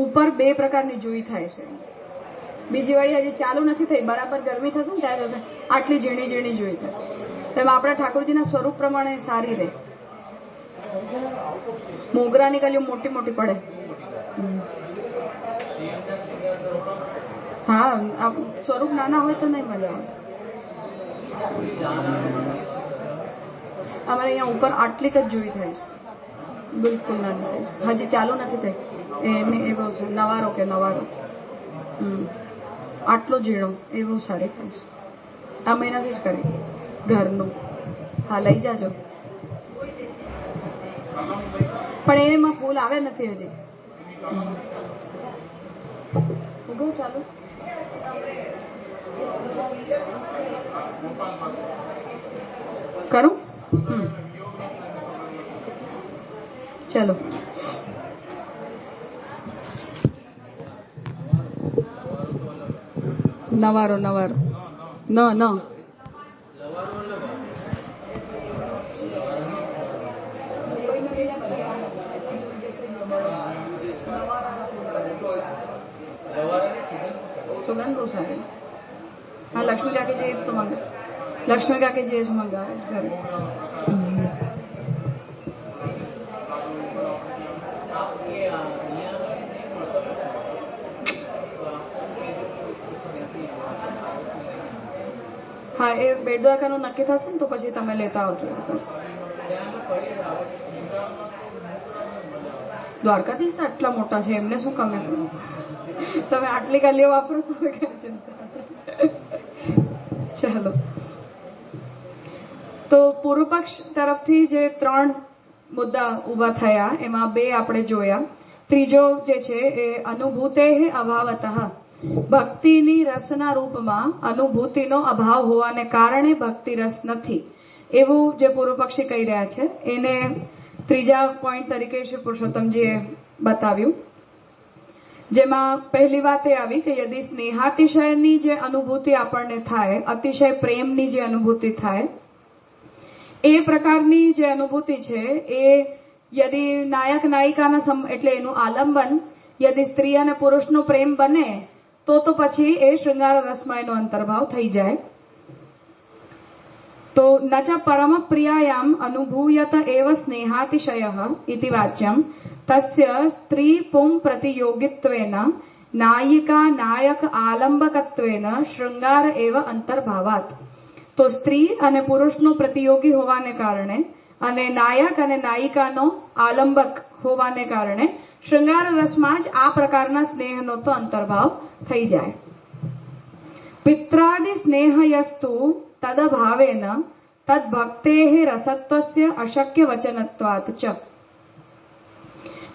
ઉપર બે પ્રકારની જોઈ થાય છે. બીજી વાળી હજી ચાલુ નથી થઈ, બરાબર ગરમી થશે ને ત્યારે થશે. આટલી ઝીણી ઝીણી જોઈ થાય તો એમાં આપણા ઠાકોરજીના સ્વરૂપ પ્રમાણે સારી રહે. મોગરાની કલીઓ મોટી મોટી પડે. હા, સ્વરૂપ નાના હોય તો નહીં મજા આવે. અમારે અહીંયા ઉપર આટલી જ જોઈ થાય છે, બિલકુલ નાની સાઈઝ. હજી ચાલુ નથી થઈ. એને એવો છે નવારો કે નવારો, આટલો ઝીણો એ બહુ સારી થાય છે. આ મહિનાથી જ કરી ઘરનું. હા, લઈ જાજો. પણ એમાં ફૂલ આવે નથી હજી. ઉગો ચાલુ કરું. ચલો નવારો નવારો ન ન સુગંધ બહુ સારી. હા, લક્ષ્મી કાકી જે તો મંગા, લક્ષ્મી કાકી જે જ મંગાવે ઘરે. હા, એ બેટ દ્વારકાનું નક્કી થશે ને તો પછી તમે લેતા આવજો. દ્વારકાધીશ આટલા મોટા છે, એમને શું કમે? તમે આટલી ગાલીઓ વાપરો તો કઈ ચિંતા. ચાલો, તો પૂર્વ પક્ષ તરફથી જે 3 મુદ્દા ઉભા થયા એમાં 2 આપણે જોયા. ત્રીજો જે છે એ અનુભૂતે અભાવતઃ, ભક્તિની રસના રૂપમાં અનુભૂતિનો અભાવ હોવાને કારણે ભક્તિ રસ નથી, એવું જે પૂર્વ પક્ષી કહી રહ્યા છે એને ત્રીજા પોઈન્ટ તરીકે શ્રી પુરુષોત્તમજીએ બતાવ્યું. જેમાં પહેલી વાત એ આવી કે યદિ સ્નેહાતિશયની જે અનુભૂતિ આપણને થાય, અતિશય પ્રેમની જે અનુભૂતિ થાય, એ પ્રકારની જે અનુભૂતિ છે એ યદિ નાયક નાયિકાના એટલે એનું આલંબન યદિ સ્ત્રી અને પુરુષનો પ્રેમ બને તો પછી એ શૃંગાર રસમાં એનો અંતર્ભાવ થઈ જાય. તો ન ચ પરમ પ્રિયાયામ અનુભૂયત એવ સ્નેહાતિશયઃ ઇતિ વાચ્યમ તસ્ય સ્ત્રી પું પ્રતિયોગિત્વેન નાયિકા નાયક આલંબકત્વેન શૃંગાર એવ અંતર્ભાવાત. તો સ્ત્રી અને પુરુષનો પ્રતિયોગી હોવાને કારણે અને નાયક અને નાયિકાનો આલંબક હોવાને કારણે શૃંગાર રસમાં જ આ પ્રકારના સ્નેહનો તો અંતર્ભાવ થઈ જાય. પિત્રાદિ સ્નેહયસ્તુ તદભાવેન તદ્ભક્તેઃ રસત્વસ્ય અશક્ય વચનત્વાત ચ.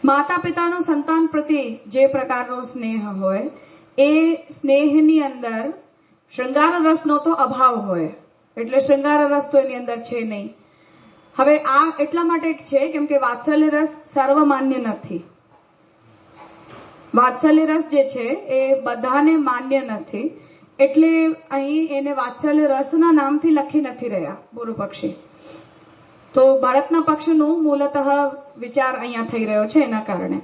માતા પિતાનો સંતાન પ્રત્યે જે પ્રકારનો સ્નેહ હોય એ સ્નેહની અંદર શૃંગાર રસનો તો અભાવ હોય, એટલે શૃંગાર રસ તો એની અંદર છે નહીં. હવે આ એટલા માટે છે કેમ કે વાત્સલ્ય રસ સર્વમાન્ય નથી. વાત્સલ્ય રસ જે છે એ બધાને માન્ય નથી, એટલે અહીં એને વાત્સલ્ય રસના નામથી લખી નથી રહ્યા પૂર્વ પક્ષી. તો ભારતના પક્ષનું મૂલતઃ વિચાર અહીંયા થઈ રહ્યો છે એના કારણે.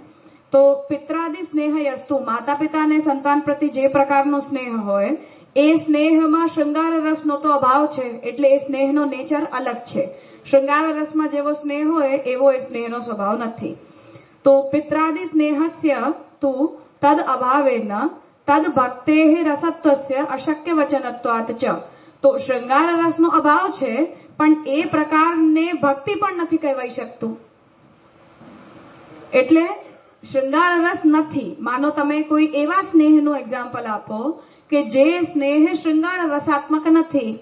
તો પિત્રાદિ સ્નેહયસ્તુ, માતા પિતા અને સંતાન પ્રતિ જે પ્રકારનો સ્નેહ હોય એ સ્નેહમાં શૃંગાર રસનો તો અભાવ છે, એટલે એ સ્નેહનો નેચર અલગ છે. શૃંગાર રસમાં જેવો સ્નેહ હોય એવો એ સ્નેહનો સ્વભાવ નથી. તો પિત્રાદિ સ્નેહસ્ય તુ તદ અભાવેન તદ ભક્તેઃ રસત્વસ્ય અશક્ય વચનત્વાત ચ. તો શૃંગાર રસનો અભાવ છે પણ એ પ્રકારને ભક્તિ પણ નથી કહેવાઈ શકતું. એટલે શૃંગાર રસ નથી. માનો તમે કોઈ એવા સ્નેહનું એક્ઝામ્પલ આપો કે જે સ્નેહ શૃંગાર રસાત્મક નથી,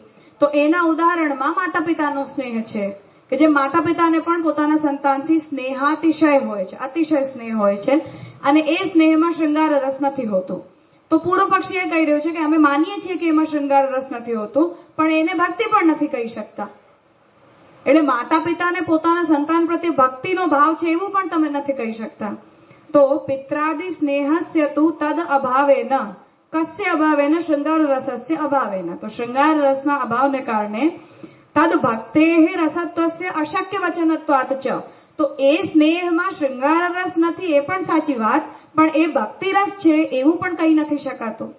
તો એના ઉદાહરણમાં માતા પિતાનો સ્નેહ છે કે જે માતા પિતાને પણ પોતાના સંતાનથી સ્નેહાતિશય હોય છે, અતિશય સ્નેહ હોય છે, અને એ સ્નેહમાં શૃંગાર રસ નથી હોતું. તો પૂર્વ પક્ષી એ કહી રહ્યો છે કે અમે માનીએ છીએ કે એમાં શૃંગાર રસ નથી હોતું, પણ એને ભક્તિ પણ નથી કહી શકતા. એટલે માતા પિતાને પોતાના સંતાન પ્રત્યે ભક્તિનો ભાવ છે એવું પણ તમે નથી કહી શકતા. તો પિત્રાદિ સ્નેહસ્ય તુ તદ અભાવેન, કસ્ય અભાવેન? શૃંગાર રસસ્ય અભાવેન. તો શૃંગાર રસના અભાવને કારણે તદ ભક્તેઃ રસત્વસ્ય અશક્ય વચનત્વાત ચ. તો એ સ્નેહમાં શૃંગાર રસ નથી એ પણ સાચી વાત, પણ એ ભક્તિ રસ છે એવું પણ કહી નથી શકાતું.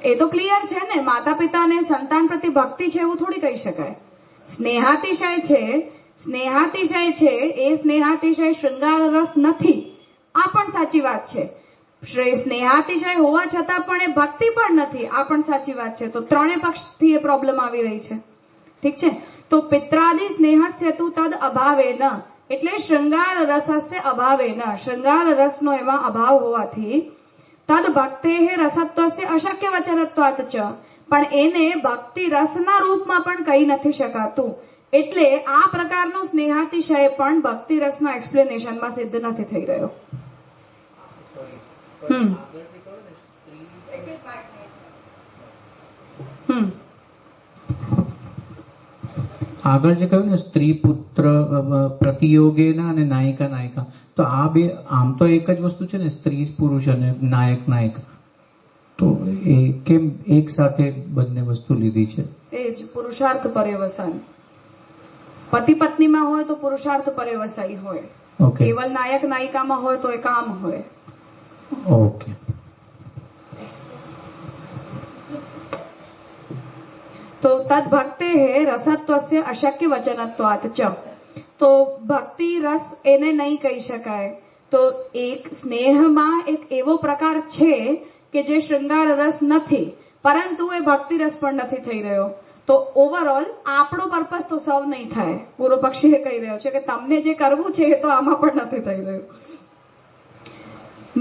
એ તો ક્લિયર છે ને, માતા પિતાને સંતાન પ્રતિ ભક્તિ છે એવું થોડી કહી શકાય. સ્નેહાતિશય છે એ સ્નેહાતિશય શૃંગાર રસ નથી, આ પણ સાચી વાત છે. સ્નેહાતિશય હોવા છતાં પણ એ ભક્તિ પણ નથી, આ પણ સાચી વાત છે. તો ત્રણેય પક્ષથી એ પ્રોબ્લેમ આવી રહી છે. ઠીક છે. તો પિત્રાદિ સ્નેહસ્ય તુ તદ અભાવે ન, એટલે શૃંગાર રસસ્ય અભાવે ન, શૃંગાર રસનો એમાં અભાવ હોવાથી તદ ભક્તે રસત્વસ્ય અશક્ય વચનત્વાત ચ, પણ એને ભક્તિ રસના રૂપમાં પણ કહી નથી શકાતું. એટલે આ પ્રકારનો સ્નેહાતિશય પણ ભક્તિ રસના એક્સપ્લેનેશનમાં સિદ્ધ નથી થઈ રહ્યો. આગળ જે કહ્યું ને સ્ત્રી પુત્ર પ્રતિયોગેના અને નાયિકા નાયિકા, તો આ બે આમ તો એક જ વસ્તુ છે ને, સ્ત્રી પુરુષ અને નાયક નાયક, તો એ કેમ એક સાથે બંને વસ્તુ લીધી છે? એ જ પુરુષાર્થ પર્યવસાન. પતિ પત્નીમાં હોય તો પુરુષાર્થ પર્યવસાયી હોય, કેવલ નાયક નાયિકામાં હોય તો એ કામ હોય. ઓકે. તો તદ ભક્તે રસત્વસ્ય અશક્ય વચનત્વાત ચ, તો ભક્તિ રસ એને નહીં કહી શકાય. તો એક સ્નેહમાં એક એવો પ્રકાર છે કે જે શૃંગાર રસ નથી, પરંતુ એ ભક્તિ રસ પણ નથી થઈ રહ્યો. તો ઓવરઓલ આપણો પર્પઝ તો સર્વ નહીં થાય. પૂર્વ પક્ષી કહી રહ્યો છે કે તમને જે કરવું છે એ તો આમાં પણ નથી થઈ રહ્યું.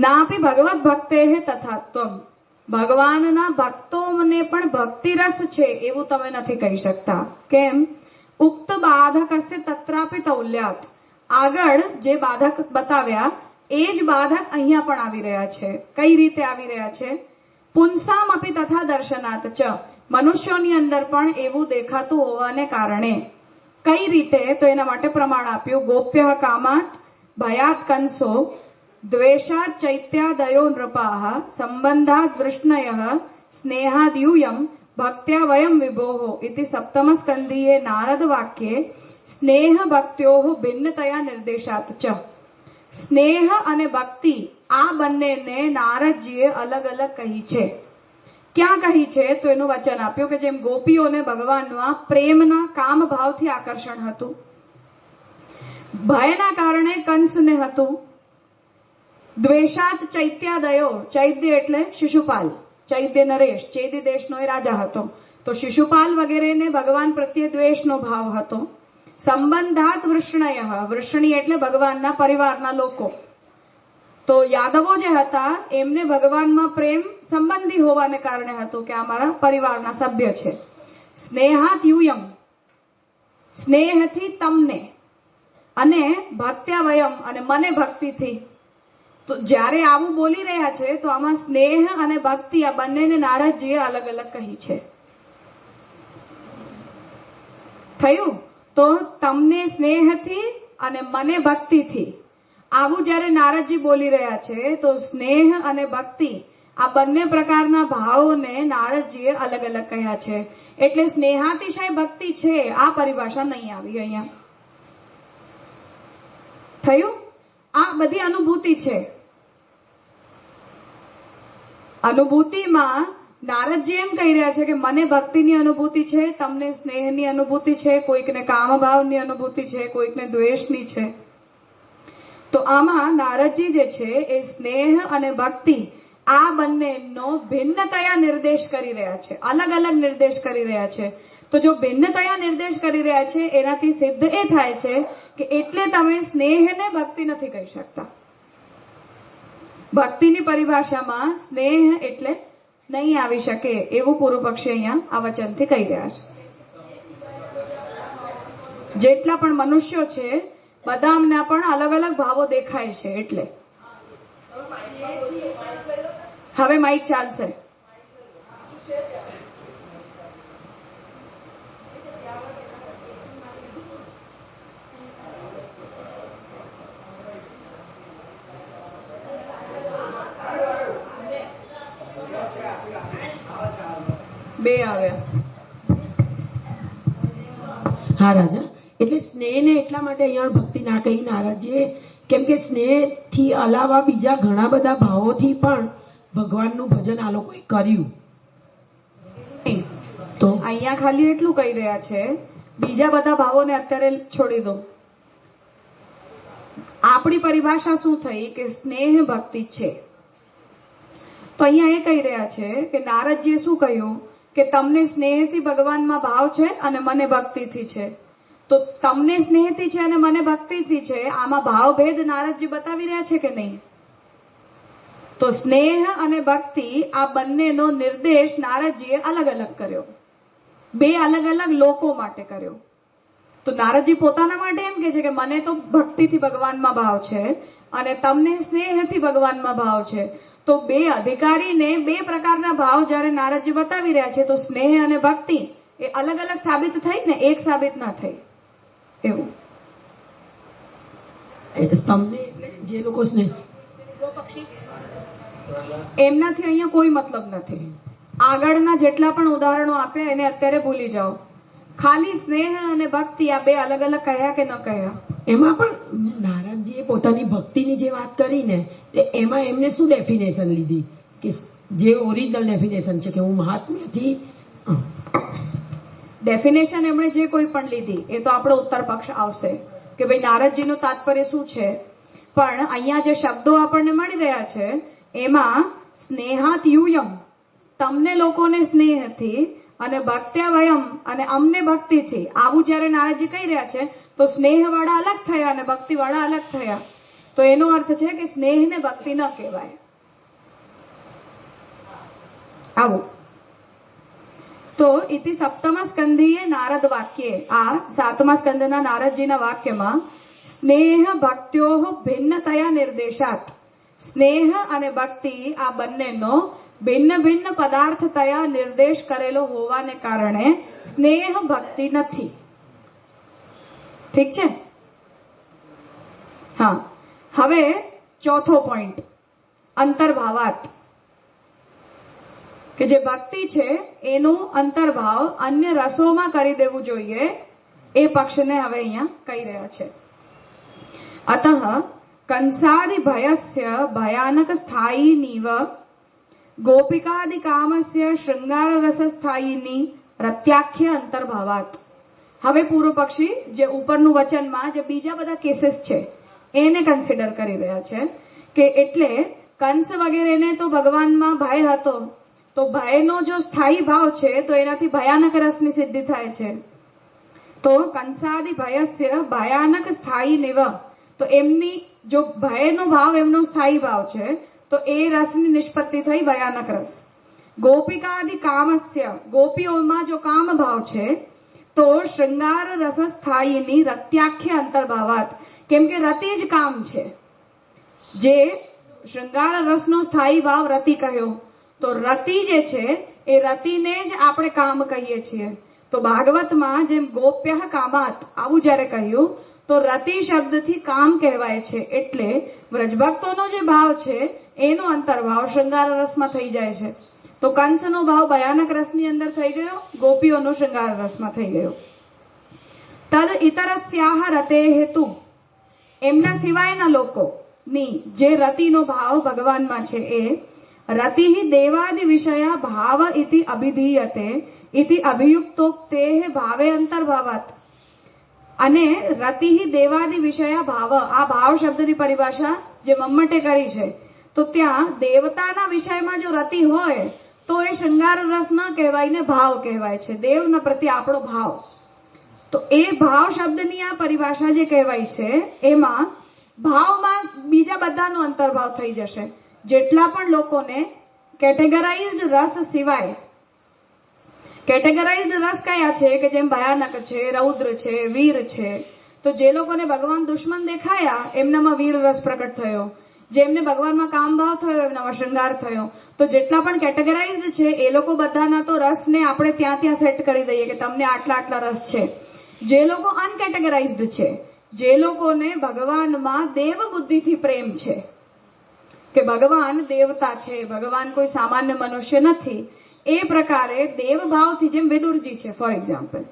નાપી ભગવત ભક્તે તથાત્વમ, ભગવાનના ભક્તોને પણ ભક્તિ રસ છે એવું તમે નથી કહી શકતા. કેમ? ઉક્ત બાધકસ્ય તત્રાપી તૌલ્યાત, આગળ જે બાધક બતાવ્યા એ જ બાધક અહીંયા પણ આવી રહ્યા છે. કઈ રીતે આવી રહ્યા છે? પુંસામ અપી તથા દર્શનાત ચ, મનુષ્યોની અંદર પણ એવું દેખાતું હોવાને કારણે. કઈ રીતે? તો એના માટે પ્રમાણ આપ્યું. ગોપ્ય કામાત ભયાત કંસો દ્વેષાત ચૈત્યાદયો નૃપાઃ સંબંધાત વૃષ્ણયઃ સ્નેહાદ્યુયમ ભક્ત્યા વયમ વિભોઃ ઇતિ સપ્તમ સ્કંધીએ નારદ વાક્યે સ્નેહ ભક્ત્યોઃ ભિન્નતયા નિર્દેશાત ચ. સ્નેહ અને ભક્તિ આ બંનેને નારદજીએ અલગ અલગ કહી છે. ક્યાં કહી છે? તો એનું વચન આપ્યું કે જેમ ગોપીઓને ભગવાનમાં પ્રેમના કામ ભાવથી આકર્ષણ હતું, ભયના કારણે કંસને હતું, દ્વેષાત ચૈત્યાદયો, ચૈત્ય એટલે શિશુપાલ, ચૈત્ય નરેશ ચેદી દેશનો એ રાજા હતો, તો શિશુપાલ વગેરેને ભગવાન પ્રત્યે દ્વેષનો ભાવ હતો. સંબંધાત વૃષ્ણય, વૃષ્ણી એટલે ભગવાનના પરિવારના લોકો. તો યાદવો જે હતા એમને ભગવાનમાં પ્રેમ સંબંધી હોવાને કારણે હતું કે આ મારા પરિવારના સભ્ય છે. સ્નેહાત યુયમ, સ્નેહથી તમને, અને ભક્ત્યા વયમ, અને મને ભક્તિથી. તો જ્યારે આવું બોલી રહ્યા છે તો આમાં સ્નેહ અને ભક્તિ આ બંનેને નારદજીએ અલગ અલગ કહી છે. થયું? તો તમને સ્નેહથી અને મને ભક્તિથી, આવું જ્યારે નારદજી બોલી રહ્યા છે તો સ્નેહ અને ભક્તિ આ બંને પ્રકારના ભાવોને નારદજીએ અલગ અલગ કહ્યા છે. એટલે સ્નેહાતિશય ભક્તિ છે આ પરિભાષા નહીં આવી અહીંયા. થયું? આ બધી અનુભૂતિ છે. અનુભૂતિમાં નારદજી એમ કહી રહ્યા છે કે મને ભક્તિની અનુભૂતિ છે, તમને સ્નેહની અનુભૂતિ છે, કોઈકને કામભાવની અનુભૂતિ છે, કોઈકને દ્વેષની છે. તો આમાં નારદજી જે છે એ સ્નેહ અને ભક્તિ આ બંનેનો ભિન્નતયા નિર્દેશ કરી રહ્યા છે, અલગ અલગ નિર્દેશ કરી રહ્યા છે. તો જો ભિન્નતયા નિર્દેશ કરી રહ્યા છે એનાથી સિદ્ધ એ થાય છે કે એટલે તમે સ્નેહને ભક્તિ નથી કહી શકતા. ભક્તિની પરિભાષામાં સ્નેહ એટલે નહીં આવી શકે એવું પૂર્વ પક્ષી અહીંયા આ વચનથી કહી રહ્યા છે. જેટલા પણ મનુષ્યો છે બધાના પણ અલગ અલગ ભાવો દેખાય છે. એટલે હવે માઇક ચાલશે. બે આવ્યા. હા રાજા, એટલે સ્નેહને એટલા માટે અહીંયા ભક્તિ ના કહી નારદજીએ, કેમ કે સ્નેહથી અલાવા બીજા ઘણા બધા ભાવોથી પણ ભગવાનનું ભજન આ લોકોએ કર્યું. તો અહીંયા ખાલી એટલું કહી રહ્યા છે, બીજા બધા ભાવોને અત્યારે છોડી દો. આપણી પરિભાષા શું થઈ કે સ્નેહ ભક્તિ છે. તો અહીંયા એ કહી રહ્યા છે કે નારદજીએ શું કહ્યું કે તમને સ્નેહથી ભગવાનમાં ભાવ છે અને મને ભક્તિથી છે. તો તમને સ્નેહથી છે અને મને ભક્તિથી છે, આમાં ભાવભેદ નારદજી બતાવી રહ્યા છે કે નહીં? તો સ્નેહ અને ભક્તિ આ બંનેનો નિર્દેશ નારદજીએ અલગ અલગ કર્યો, બે અલગ અલગ લોકો માટે કર્યો. તો નારદજી પોતાના માટે એમ કે છે કે મને તો ભક્તિથી ભગવાનમાં ભાવ છે અને તમને સ્નેહથી ભગવાનમાં ભાવ છે. તો બે અધિકારીને બે પ્રકારના ભાવ જયારે નારદજી બતાવી રહ્યા છે, તો સ્નેહ અને ભક્તિ એ અલગ અલગ સાબિત થઈ ને, એક સાબિત ના થઈ. એવું તમને એટલે જે લોકો સ્નેહ એમનાથી અહીંયા કોઈ મતલબ નથી. આગળના જેટલા પણ ઉદાહરણો આપ્યા એને અત્યારે ભૂલી જાઓ. ખાલી સ્નેહ અને ભક્તિ આ બે અલગ અલગ કહ્યા કે ન કહ્યા? એમાં પણ નારદજીએ પોતાની ભક્તિની જે વાત કરી ને, એમાં એમને શું ડેફિનેશન લીધી કે જે ઓરિજિનલ ડેફિનેશન છે કે હું મહાત્મ્યથી ડેફિનેશન એમણે જે કોઈ પણ લીધી એ તો આપણો ઉત્તર પક્ષ આવશે કે ભાઈ નારદજીનું તાત્પર્ય શું છે. પણ અહીંયા જે શબ્દો આપણને મળી રહ્યા છે એમાં સ્નેહાત યુયમ, તમને લોકોને સ્નેહથી, અને ભક્ત્યા વયમ, અને અમને ભક્તિથી, આવું જયારે નારદજી કહી રહ્યા છે તો સ્નેહ વાળા અલગ થયા અને ભક્તિ વાળા અલગ થયા. તો એનો અર્થ છે કે સ્નેહને ભક્તિ ન કહેવાય. આવું. તો ઇતિ સપ્તમ સ્કંધીય નારદ વાક્યે, આ 7મા સ્કંદના નારદજીના વાક્યમાં સ્નેહ ભક્ત્યોઃ ભિન્નતયા નિર્દેશાત, સ્નેહ અને ભક્તિ આ બંનેનો ભિન્ન ભિન્ન પદાર્થતયા નિર્દેશ કરેલો હોવાને કારણે સ્નેહ ભક્તિ નથી. ઠીક છે? હા. હવે ચોથો પોઈન્ટ, અંતર્ભાવાત, કે જે ભક્તિ છે એનું અંતર્ભાવ અન્ય રસોમાં કરી દેવું જોઈએ, એ પક્ષને હવે અહીંયા કહી રહ્યા છે. અતઃ કંસાદિ ભયસ્ય ભયાનક સ્થાયીનીવ ગોપિકાદિ કામસ્ય શૃંગાર રસ સ્થાયીની રત્યાખ્ય અંતર્ભાવાત. હવે પૂર્વ પક્ષી જે ઉપરનું વચનમાં જે બીજા બધા કેસીસ છે એને કન્સિડર કરી રહ્યા છે કે એટલે કંસ વગેરેને તો ભગવાનમાં ભય હતો, તો ભયનો જો સ્થાયી ભાવ છે તો એનાથી ભયાનક રસની સિદ્ધિ થાય છે. તો કંસાદિ ભયસ્ય ભયાનક સ્થાયી નિવ, તો એમની જો ભયનો ભાવ એમનો સ્થાયી ભાવ છે તો એ રસની નિષ્પત્તિ થઈ ભયાનક રસ. ગોપિકાદિ કામસ્ય, ગોપીઓમાં જો કામ ભાવ છે તો શૃંગાર રસ સ્થાયીની રત્યાખ્ય અંતર્ભાવાત, કેમ કે રતિ જ કામ છે. જે શૃંગાર રસનો સ્થાયી ભાવ રતિ કહ્યો, તો રતિ જે છે એ રતિને જ આપણે કામ કહીએ છીએ. તો ભાગવતમાં જેમ ગોપ્ય કામાત આવું જયારે કહ્યું તો રતિ શબ્દથી કામ કહેવાય છે. એટલે વ્રજભક્તોનો જે ભાવ છે એનો અંતર્ભાવ શૃંગાર રસમાં થઈ જાય છે. તો કંસનો ભાવ ભયાનક રસની અંદર થઈ ગયો, ગોપીઓનો શૃંગાર રસમાં થઈ ગયો. તદ ઇતરસ્યાહ રતે હેતુ, એમના સિવાયના લોકોની જે રતિનો ભાવ ભગવાનમાં છે એ રતિ દેવાદિ વિષયા ભાવ ઇતિ અભિધીયતે ઇતિ અભિયુક્તોક્તે ભાવે અંતર્ભાવાત. અને રતિ દેવાદિ વિષયા ભાવ, આ ભાવ શબ્દની પરિભાષા જે મમ્મટે કરી છે, તો ત્યાં દેવતાના વિષયમાં જો રતિ હોય તો એ શૃંગાર રસ ન કહેવાય ને ભાવ કહેવાય છે, દેવના પ્રત્યે આપણો ભાવ. તો એ ભાવ શબ્દની આ પરિભાષા જે કહેવાય છે એમાં ભાવમાં બીજા બધાનો અંતર્ભાવ થઈ જશે. જેટલા પણ લોકોને કેટેગરાઇઝડ રસ સિવાય, કેટેગરાઇઝડ રસ કયા છે કે જેમ ભયાનક છે, રૌદ્ર છે, વીર છે, તો જે લોકોને ભગવાન દુશ્મન દેખાયા એમનામાં વીર રસ પ્રકટ થયો, જેમને ભગવાનમાં કામભાવ થયો એમનામાં શૃંગાર થયો. તો જેટલા પણ કેટેગરાઇઝડ છે એ લોકો બધાના તો રસને આપણે ત્યાં સેટ કરી દઈએ કે તમને આટલા આટલા રસ છે. જે લોકો અનકેટેગરાઇઝડ છે, જે લોકોને ભગવાનમાં દેવ બુદ્ધિથી પ્રેમ છે કે ભગવાન દેવતા છે, ભગવાન કોઈ સામાન્ય મનુષ્ય નથી, એ પ્રકારે દેવભાવથી, જેમ વિદુરજી છે ફોર એક્ઝામ્પલ,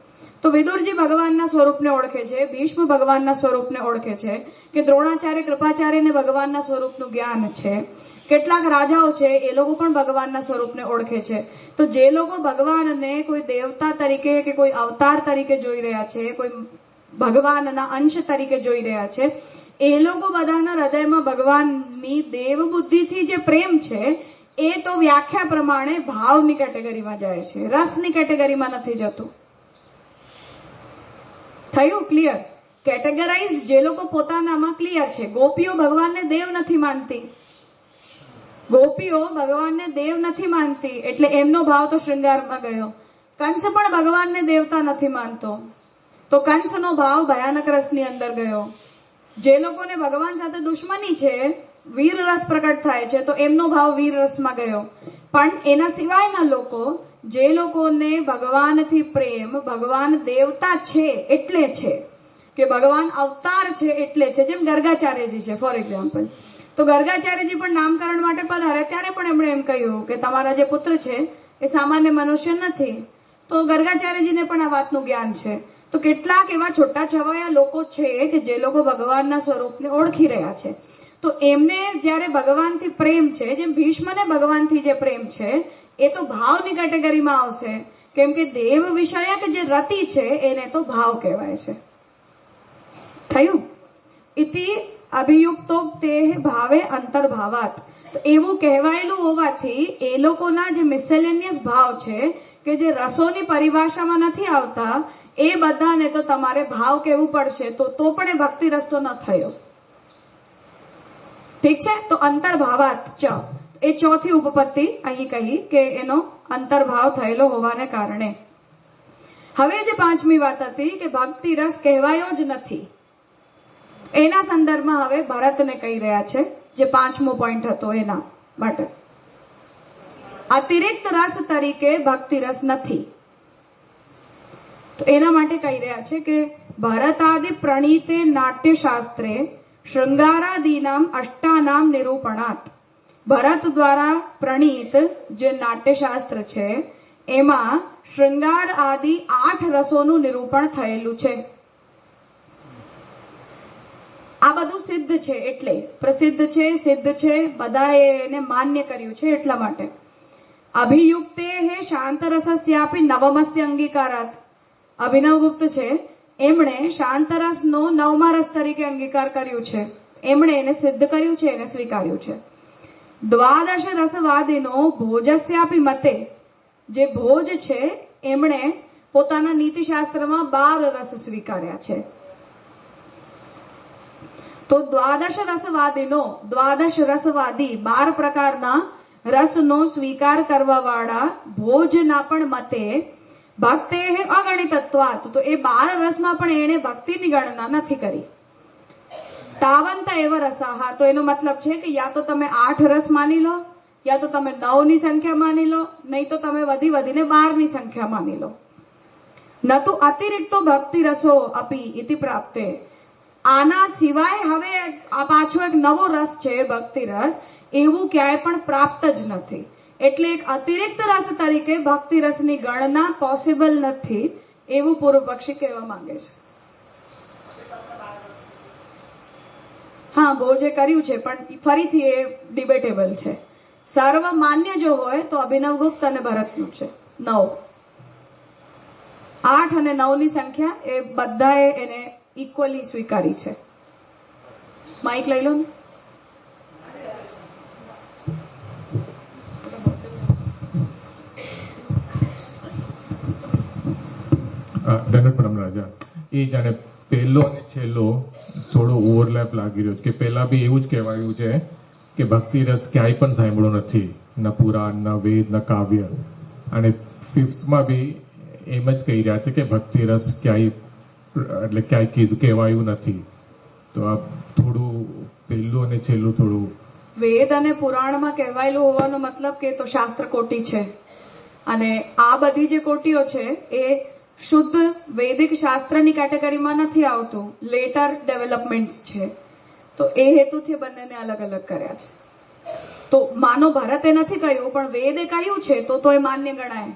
તો વિદુરજી ભગવાનના સ્વરૂપને ઓળખે છે, ભીષ્મ ભગવાનના સ્વરૂપને ઓળખે છે, કે દ્રોણાચાર્ય કૃપાચાર્યને ભગવાનના સ્વરૂપનું જ્ઞાન છે, કેટલાક રાજાઓ છે એ લોકો પણ ભગવાનના સ્વરૂપને ઓળખે છે. તો જે લોકો ભગવાનને કોઈ દેવતા તરીકે કે કોઈ અવતાર તરીકે જોઈ રહ્યા છે, કોઈ ભગવાનના અંશ તરીકે જોઈ રહ્યા છે, એ લોકો બધાના હૃદયમાં ભગવાનની દેવ બુદ્ધિથી જે પ્રેમ છે એ તો વ્યાખ્યા પ્રમાણે ભાવની કેટેગરીમાં જાય છે, રસની કેટેગરીમાં નથી જતું. થયું ક્લિયર? કેટેગરાઇઝ જે લોકો પોતાનામાં ક્લિયર છે. ગોપીઓ ભગવાનને દેવ નથી માનતી, ગોપીઓ ભગવાનને દેવ નથી માનતી, એટલે એમનો ભાવ તો શૃંગારમાં ગયો. કંસ પણ ભગવાનને દેવતા નથી માનતો, તો કંસનો ભાવ ભયાનક રસની અંદર ગયો. જે લોકોને ભગવાન સાથે દુશ્મની છે, વીર રસ પ્રકટ થાય છે, તો એમનો ભાવ વીર રસમાં ગયો. પણ એના સિવાયના લોકો, જે લોકોને ભગવાનથી પ્રેમ, ભગવાન દેવતા છે એટલે છે, કે ભગવાન અવતાર છે એટલે છે, જેમ ગર્ગાચાર્યજી છે ફોર એક્ઝામ્પલ. તો ગર્ગાચાર્યજી પણ નામકરણ માટે પધારે ત્યારે પણ એમણે એમ કહ્યું કે તમારા જે પુત્ર છે એ સામાન્ય મનુષ્ય નથી. તો ગર્ગાચાર્યજીને પણ આ વાતનું જ્ઞાન છે. તો કેટલાક એવા છોટા છવાયા લોકો છે કે જે લોકો ભગવાનના સ્વરૂપને ઓળખી રહ્યા છે. તો એમને જયારે ભગવાનથી પ્રેમ છે, જેમ ભીષ્મને ભગવાનથી જે પ્રેમ છે એ તો ભાવની કેટેગરીમાં આવશે, કેમ કે દેવ વિષયક જે રતિ છે એને તો ભાવ કહેવાય છે. થયું? ઇતિ અભિયુક્તોક્તે ભાવે અંતર્ભાવાત. તો એવું કહેવાયેલું હોવાથી એ લોકોના જે મિસેલેનિયસ ભાવ છે કે જે રસોની પરિભાષામાં નથી આવતા, એ બધાને તો તમારે ભાવ કહેવું પડશે, તો પણ એ ભક્તિ રસ્તો ન થયો. ઠીક છે? તો અંતર્ભાવાત ચ, એ ચોથી ઉપપત્તિ અહીં કહી કે એનો અંતર્ભાવ થયેલો હોવાને કારણે. હવે જે પાંચમી વાત હતી કે ભક્તિ રસ કહેવાયો જ નથી, એના સંદર્ભમાં હવે ભરતને કહી રહ્યા છે, જે પાંચમો પોઈન્ટ હતો એના માટે. અતિરિક્ત રસ તરીકે ભક્તિ રસ નથી, તો એના માટે કહી રહ્યા છે કે ભરતાદિ પ્રણીતે નાટ્યશાસ્ત્રે શૃંગારાદીનામ અષ્ટાનામ નિરૂપણાત. ભરત દ્વારા પ્રણીત જે નાટ્યશાસ્ત્ર છે એમાં શૃંગાર આદિ 8 રસોનું નિરૂપણ થયેલું છે. આ બધું સિદ્ધ છે, એટલે પ્રસિદ્ધ છે, સિદ્ધ છે, બધાએ એને માન્ય કર્યું છે એટલા માટે. અભિયુક્તે હે શાંતરસસ્યાપી નવમસ્ય અંગીકારાત. અભિનવગુપ્ત છે, એમણે શાંતરસનો 9મા રસ તરીકે અંગીકાર કર્યું છે, એમણે એને સિદ્ધ કર્યું છે, એને સ્વીકાર્યું છે. દ્વાદશ રસવાદીનો ભોજસ્યાપી મતે, જે ભોજ છે એમણે પોતાના નીતિશાસ્ત્રમાં 12 રસ સ્વીકાર્યા છે. તો દ્વાદશ રસવાદી 12 પ્રકારના રસનો સ્વીકાર કરવા વાળા ભોજના પણ મતે ભક્તે અગણિતત્વાત, તો એ 12 રસમાં પણ એને ભક્તિની ગણના નથી કરી. તાવંત એવ રસાહા, તો એનો મતલબ છે કે યા તો તમે 8 રસ માની લો, યા તો તમે 9 ની સંખ્યા માની લો, નહીં તો તમે વધીને 12 ની સંખ્યા માની લો. નતુ અતિરિક્તો ભક્તિ રસો અપી ઇતિ પ્રાપ્તે. આના સિવાય હવે આ પાછો એક નવો રસ છે ભક્તિ રસ, એવું ક્યાંય પણ પ્રાપ્ત જ નથી. એટલે એક અતિરિક્ત રસ તરીકે ભક્તિ રસની ગણના પોસિબલ નથી, એવું પૂર્વ પક્ષી કહેવા માંગે છે. હા, ભોજે કર્યું છે, પણ ફરીથી એ ડિબેટેબલ છે. સર્વ માન્ય જો હોય તો અભિનવગુપ્ત અને ભરતનું છે 9. 8 અને 9 ની સંખ્યા એ બધાએ એને ઇક્વલી સ્વીકારી છે. માઇક લઈ લો ને. દંડવત પ્રણામ રાજા. એ જાણે પહેલો અને છેલ્લો થોડો ઓવરલેપ લાગી રહ્યો છે, કે પહેલા બી એવું જ કહેવાયું છે કે ભક્તિ રસ ક્યાંય પણ સાંભળ્યો નથી, ન પુરાણ, ન વેદ, ન કાવ્ય. અને 5થમાં બી એમ જ કહી રહ્યા છે કે ભક્તિ રસ ક્યાંય કહેવાયું નથી. તો આ થોડું પહેલું અને છેલ્લું થોડું. વેદ અને પુરાણમાં કહેવાયેલું હોવાનો મતલબ કે તો શાસ્ત્ર કોટી છે, અને આ બધી જે કોટીઓ છે એ શુદ્ધ વૈદિક શાસ્ત્રની કેટેગરીમાં નથી આવતું, લેટર ડેવલપમેન્ટ્સ છે. તો એ હેતુથી બંનેને અલગ અલગ કર્યા છે. તો માનો ભરતે નથી કહ્યું પણ વેદે કહ્યું છે તો એ માન્ય ગણાય.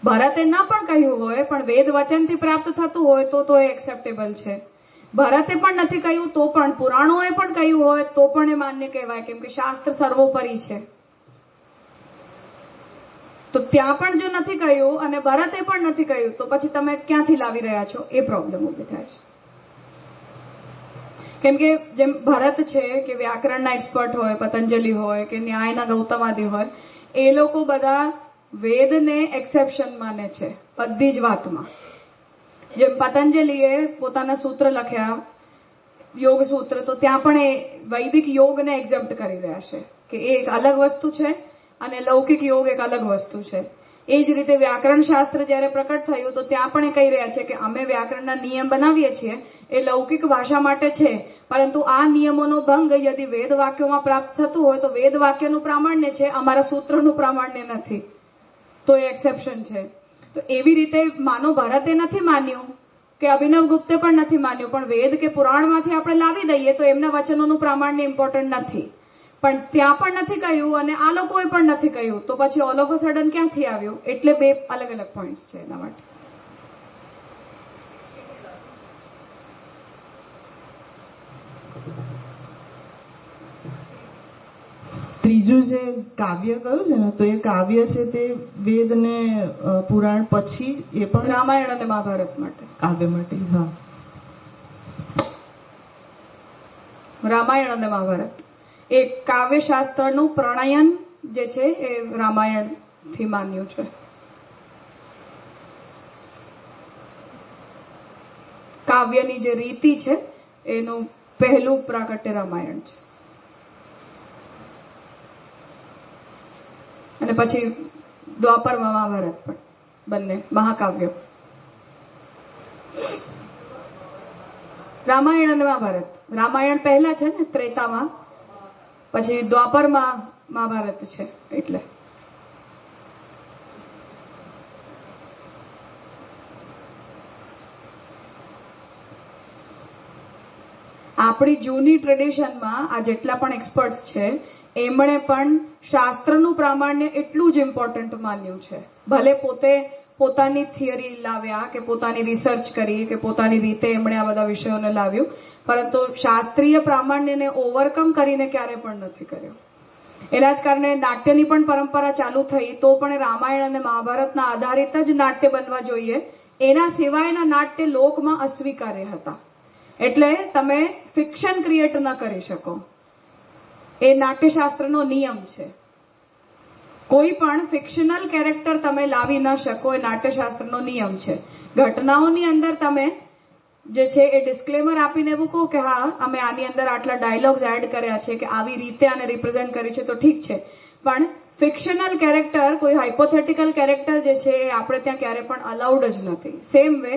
ભરતે ન પણ કહ્યું હોય પણ વેદ વચનથી પ્રાપ્ત થતું હોય તો એ એક્સેપ્ટેબલ છે. ભરતે પણ નથી કહ્યું તો પણ પુરાણોએ પણ કહ્યું હોય તો પણ એ માન્ય કહેવાય, કેમ કે શાસ્ત્ર સર્વોપરી છે. તો ત્યાં પણ જો નથી કહ્યું અને ભરતે પણ નથી કહ્યું તો પછી તમે ક્યાંથી લાવી રહ્યા છો, એ પ્રોબ્લેમ ઉભી થાય છે. કેમ કે જેમ ભરત છે કે વ્યાકરણના એક્સપર્ટ હોય, પતંજલિ હોય કે ન્યાયના ગૌતમાદિ હોય, એ લોકો બધા વેદને એક્સેપ્શન માને છે બધી જ વાતમાં. જેમ પતંજલિએ પોતાના સૂત્ર લખ્યા, યોગ સૂત્ર, તો ત્યાં પણ એ વૈદિક યોગને એક્ઝેપ્ટ કરી રહ્યા છે કે એ એક અલગ વસ્તુ છે અને લૌકિક યોગ એક અલગ વસ્તુ છે. એ જ રીતે વ્યાકરણ શાસ્ત્ર જયારે પ્રકટ થયું તો ત્યાં પણ એ કહી રહ્યા છે કે અમે વ્યાકરણના નિયમ બનાવીએ છીએ એ લૌકિક ભાષા માટે છે, પરંતુ આ નિયમોનો ભંગ યદિ વેદ વાક્યોમાં પ્રાપ્ત થતું હોય તો વેદ વાક્યનું પ્રામાણ્ય છે, અમારા સૂત્રનું પ્રામાણ્ય નથી, તો એ એક્સેપ્શન છે. તો એવી રીતે માનો ભરતે નથી માન્યું કે અભિનવ ગુપ્તે પણ નથી માન્યું, પણ વેદ કે પુરાણમાંથી આપણે લાવી દઈએ તો એમના વચનોનું પ્રામાણ્ય ઇમ્પોર્ટન્ટ નથી, પણ ત્યાં પણ નથી કહ્યું અને આ લોકોએ પણ નથી કહ્યું, તો પછી ઓલ ઓફ અ સડન ક્યાંથી આવ્યું? એટલે બે અલગ અલગ પોઈન્ટ્સ છે એના માટે. ત્રીજું જે કાવ્ય કહ્યું છે ને, તો એ કાવ્ય છે તે વેદ ને પુરાણ પછી એ પણ રામાયણ અને મહાભારત માટે, કાવ્ય માટે. હા, રામાયણ અને મહાભારત એ કાવ્યશાસ્ત્રનું પ્રણયન જે છે એ રામાયણથી માન્યું છે. કાવ્યની જે રીતિ છે એનું પહેલું પ્રાકટ્ય રામાયણ છે અને પછી દ્વાપરમાં મહાભારત પણ, બંને મહાકાવ્યો. રામાયણ અને મહાભારત, રામાયણ પહેલા છે ને ત્રેતામાં, પછી દ્વાપરમાં મહાભારત છે. એટલે આપણી જૂની ટ્રેડિશનમાં આ જેટલા પણ એક્સપર્ટ્સ છે એમણે પણ શાસ્ત્રનું પ્રામાણ્ય એટલું જ ઇમ્પોર્ટન્ટ માન્યું છે. ભલે પોતે પોતાની થિયરી લાવ્યા કે પોતાની રિસર્ચ કરી કે પોતાની રીતે એમણે આ બધા વિષયોને લાવ્યું, પરંતુ શાસ્ત્રીય પ્રામાણ્યને ઓવરકમ કરીને ક્યારે પણ નથી કર્યું. એના જ કારણે નાટ્યની પણ પરંપરા ચાલુ થઈ તો પણ રામાયણ અને મહાભારતના આધારિત જ નાટ્ય બનવા જોઈએ, એના સિવાયના નાટ્ય લોકમાં અસ્વીકાર્ય હતા. એટલે તમે ફિક્શન ક્રિએટ ન કરી શકો, એ નાટ્યશાસ્ત્રનો નિયમ છે. કોઈ પણ ફિક્શનલ કેરેક્ટર તમે લાવી ન શકો, એ નાટ્યશાસ્ત્રનો નિયમ છે. ઘટનાઓની અંદર તમે જે છે એ ડિસ્ક્લેમર આપીને એવું કહો કે હા અમે આની અંદર આટલા ડાયલોગ્સ એડ કર્યા છે કે આવી રીતે આને રિપ્રેઝેન્ટ કર્યું છે તો ઠીક છે, પણ ફિક્શનલ કેરેક્ટર, કોઈ હાઇપોથેટિકલ કેરેક્ટર જે છે એ આપણે ત્યાં ક્યારે પણ અલાઉડ જ નથી. સેમ વે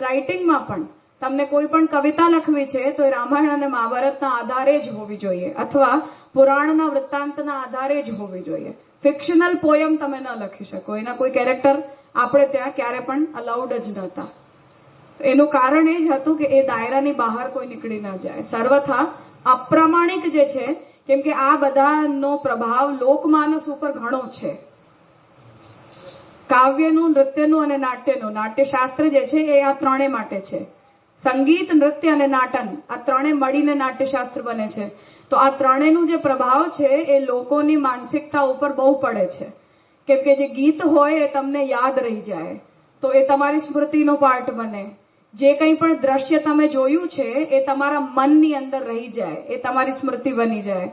રાઇટિંગમાં પણ તમને કોઈ પણ કવિતા લખવી છે તો એ રામાયણ અને મહાભારતના આધારે જ હોવી જોઈએ અથવા પુરાણના વૃત્તાંતના આધારે જ હોવી જોઈએ. ફિક્શનલ પોયમ તમે ન લખી શકો, એના કોઈ કેરેક્ટર આપણે ત્યાં ક્યારે પણ અલાઉડ જ નહોતા. એનું કારણ એ જ હતું કે એ દાયરાની બહાર કોઈ નીકળી ન જાય. સર્વથા અપ્રામાણિક જે છે, કેમ કે આ બધાનો પ્રભાવ લોકમાનસ ઉપર ઘણો છે. કાવ્યનું, નૃત્યનું અને નાટ્યનું. નાટ્યશાસ્ત્ર જે છે એ આ ત્રણે માટે છે. સંગીત, નૃત્ય અને નાટન, આ ત્રણે મળીને નાટ્યશાસ્ત્ર બને છે. તો આ ત્રણેયનું જે પ્રભાવ છે એ લોકોની માનસિકતા ઉપર બહુ પડે છે. કેમ કે જે ગીત હોય એ તમને યાદ રહી જાય તો એ તમારી સ્મૃતિનો પાર્ટ બને. જે કંઈ પણ દ્રશ્ય તમે જોયું છે એ તમારા મનની અંદર રહી જાય, એ તમારી સ્મૃતિ બની જાય.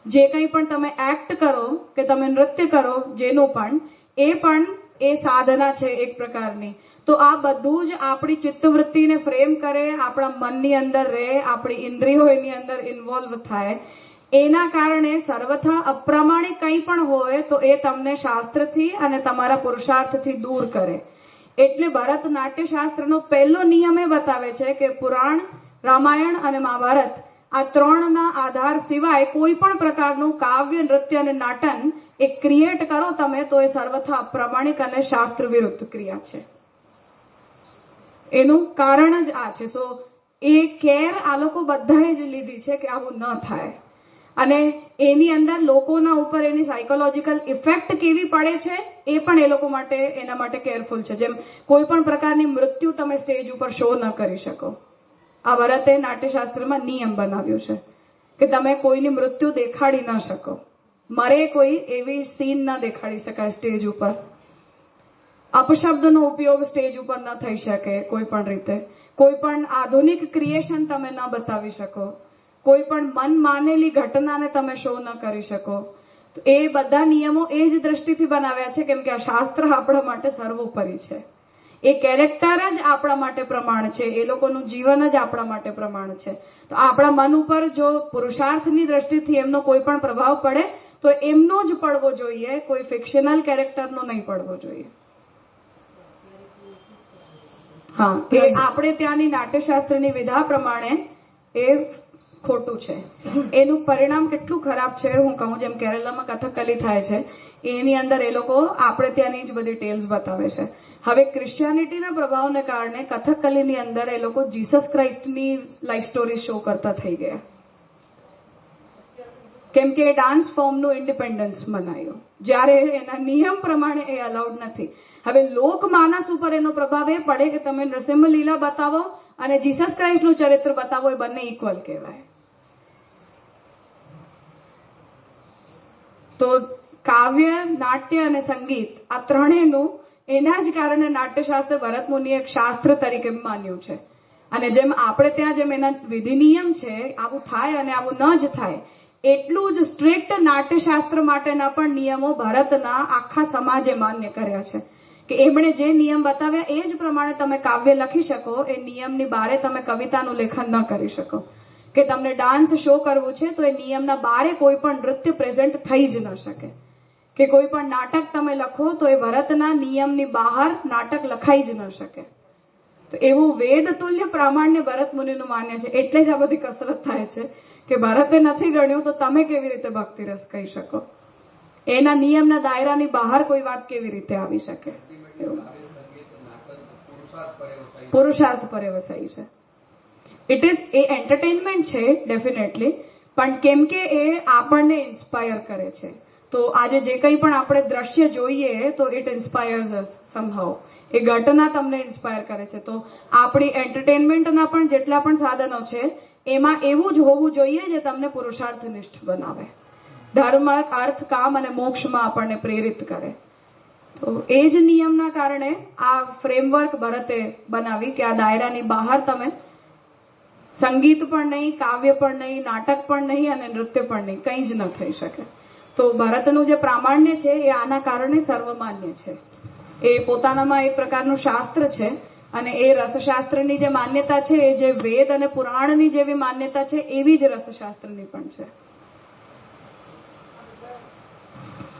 જે કંઈ પણ તમે એક્ટ કરો કે તમે નૃત્ય કરો, જેનું પણ એ સાધના છે એક પ્રકારની. તો આ બધું જ આપણી ચિત્તવૃત્તિને ફ્રેમ કરે, આપણા મનની અંદર રહે, આપણી ઇન્દ્રિયો એની અંદર ઇન્વોલ્વ થાય. એના કારણે સર્વથા અપ્રામાણિક કંઈ પણ હોય તો એ તમને શાસ્ત્રથી અને તમારા પુરુષાર્થથી દૂર કરે. એટલે ભરત નાટ્યશાસ્ત્રનો પહેલો નિયમ એ બતાવે છે કે પુરાણ, રામાયણ અને મહાભારત આ ત્રણના આધાર સિવાય કોઈ પણ પ્રકારનું કાવ્ય, નૃત્ય અને નાટન એ ક્રિએટ કરો તમે તો એ સર્વથા અપ્રામાણિક અને શાસ્ત્ર વિરુદ્ધ ક્રિયા છે. એનું કારણ જ આ છે. સો એ કેર આ લોકો બધાએ જ લીધી છે કે આવું ન થાય. અને એની અંદર લોકોના ઉપર એની સાયકોલોજીકલ ઇફેક્ટ કેવી પડે છે એ પણ એ લોકો માટે એના માટે કેરફુલ છે. જેમ કોઈ પણ પ્રકારની મૃત્યુ તમે સ્ટેજ ઉપર શો ન કરી શકો. આ ભરતે નાટ્યશાસ્ત્રમાં નિયમ બનાવ્યો છે કે તમે કોઈની મૃત્યુ દેખાડી ન શકો. મરે કોઈ એવી સીન ન દેખાડી શકાય સ્ટેજ ઉપર. અપશબ્દનો ઉપયોગ સ્ટેજ ઉપર ન થઈ શકે કોઈ પણ રીતે. કોઈ પણ આધુનિક ક્રિએશન તમે ન બતાવી શકો. કોઈ પણ મન માનેલી ઘટનાને તમે શો ન કરી શકો. તો એ બધા નિયમો એ જ દ્રષ્ટિથી બનાવ્યા છે કેમ કે આ શાસ્ત્ર આપણા માટે સર્વોપરી છે. એ કેરેક્ટર જ આપણા માટે પ્રમાણ છે. એ લોકોનું જીવન જ આપણા માટે પ્રમાણ છે. તો આપણા મન ઉપર જો પુરુષાર્થની દ્રષ્ટિથી એમનો કોઈ પણ પ્રભાવ પડે તો એમનો જ પડવો જોઈએ, કોઈ ફિક્શનલ કેરેક્ટરનો નહીં પડવો જોઈએ. હા, એ આપણે ત્યાંની નાટ્યશાસ્ત્રની વિધા પ્રમાણે એ ખોટું છે. એનું પરિણામ કેટલું ખરાબ છે હું કહું. જેમ કેરલામાં કથકલી થાય છે એની અંદર એ લોકો આપણે ત્યાંની જ બધી ટેલ્સ બતાવે છે. હવે ક્રિશ્ચિયાનિટીના પ્રભાવને કારણે કથકલીની અંદર એ લોકો જીસસ ક્રાઇસ્ટની લાઈફ સ્ટોરી શો કરતા થઈ ગયા કેમ કે ડાન્સ ફોર્મનું ઇન્ડિપેન્ડન્સ મનાયું જ્યારે એના નિયમ પ્રમાણે એ અલાઉડ નથી. હવે લોક માનસ ઉપર એનો પ્રભાવ એ પડે કે તમે નૃસિંહ લીલા બતાવો અને જીસસ ક્રાઇસ્ટનું ચરિત્ર બતાવો, એ બંને ઇક્વલ કહેવાય. તો કાવ્ય, નાટ્ય અને સંગીત આ ત્રણેયનું એના જ કારણે નાટ્યશાસ્ત્ર ભરત મુનિએ એક શાસ્ત્ર તરીકે માન્યું છે. અને જેમ આપણે ત્યાં જેમ એના વિધિ નિયમ છે આવું થાય અને આવું ન જ થાય એટલું જ સ્ટ્રિક્ટ નાટ્યશાસ્ત્ર માટેના પણ નિયમો ભારતના આખા સમાજે માન્ય કર્યા છે કે એમણે જે નિયમ બતાવ્યા એ જ પ્રમાણે તમે કાવ્ય લખી શકો. એ નિયમની બારે તમે કવિતાનું લેખન ન કરી શકો. કે તમને ડાન્સ શો કરવું છે તો એ નિયમના બારે કોઈ પણ નૃત્ય પ્રેઝન્ટ થઈ જ ન શકે. કે કોઈ પણ નાટક તમે લખો તો એ ભરતના નિયમની બહાર નાટક લખાઈ જ ન શકે. તો એવું વેદ તુલ્ય પ્રામાણ્ય ભરત મુનિનું માન્ય છે. એટલે જ આ બધી કસરત થાય છે કે ભરતે નથી ગણ્યું તો તમે કેવી રીતે ભક્તિ રસ કહી શકો. એના નિયમના દાયરાની બહાર કોઈ વાત કેવી રીતે આવી શકે. પુરુષાર્થ પર્યવસાયી છે. ઇટ ઇઝ એ એન્ટરટેનમેન્ટ છે ડેફિનેટલી, પણ કેમ કે એ આપણને ઇન્સ્પાયર કરે છે. તો આજે જે કંઈ પણ આપણે દ્રશ્ય જોઈએ તો ઇટ ઇન્સ્પાયર્સ અસ સમહાઉ. એ ઘટના તમને ઇન્સ્પાયર કરે છે. તો આપણી એન્ટરટેનમેન્ટના પણ જેટલા પણ સાધનો છે એમાં એવું જ હોવું જોઈએ જે તમને પુરુષાર્થનિષ્ઠ બનાવે, ધર્મ, અર્થ, કામ અને મોક્ષમાં આપણને પ્રેરિત કરે. તો એ જ નિયમના કારણે આ ફ્રેમવર્ક ભરતે બનાવી કે આ દાયરાની બહાર તમે સંગીત પણ નહીં, કાવ્ય પણ નહીં, નાટક પણ નહીં અને નૃત્ય પણ નહીં, કંઈ જ ન થઈ શકે. તો ભરતનું જે પ્રામાણ્ય છે એ આના કારણે સર્વમાન્ય છે. એ પોતાનામાં એક પ્રકારનું શાસ્ત્ર છે અને એ રસશાસ્ત્રની જે માન્યતા છે એ જે વેદ અને પુરાણની જેવી માન્યતા છે એવી જ રસશાસ્ત્રની પણ છે.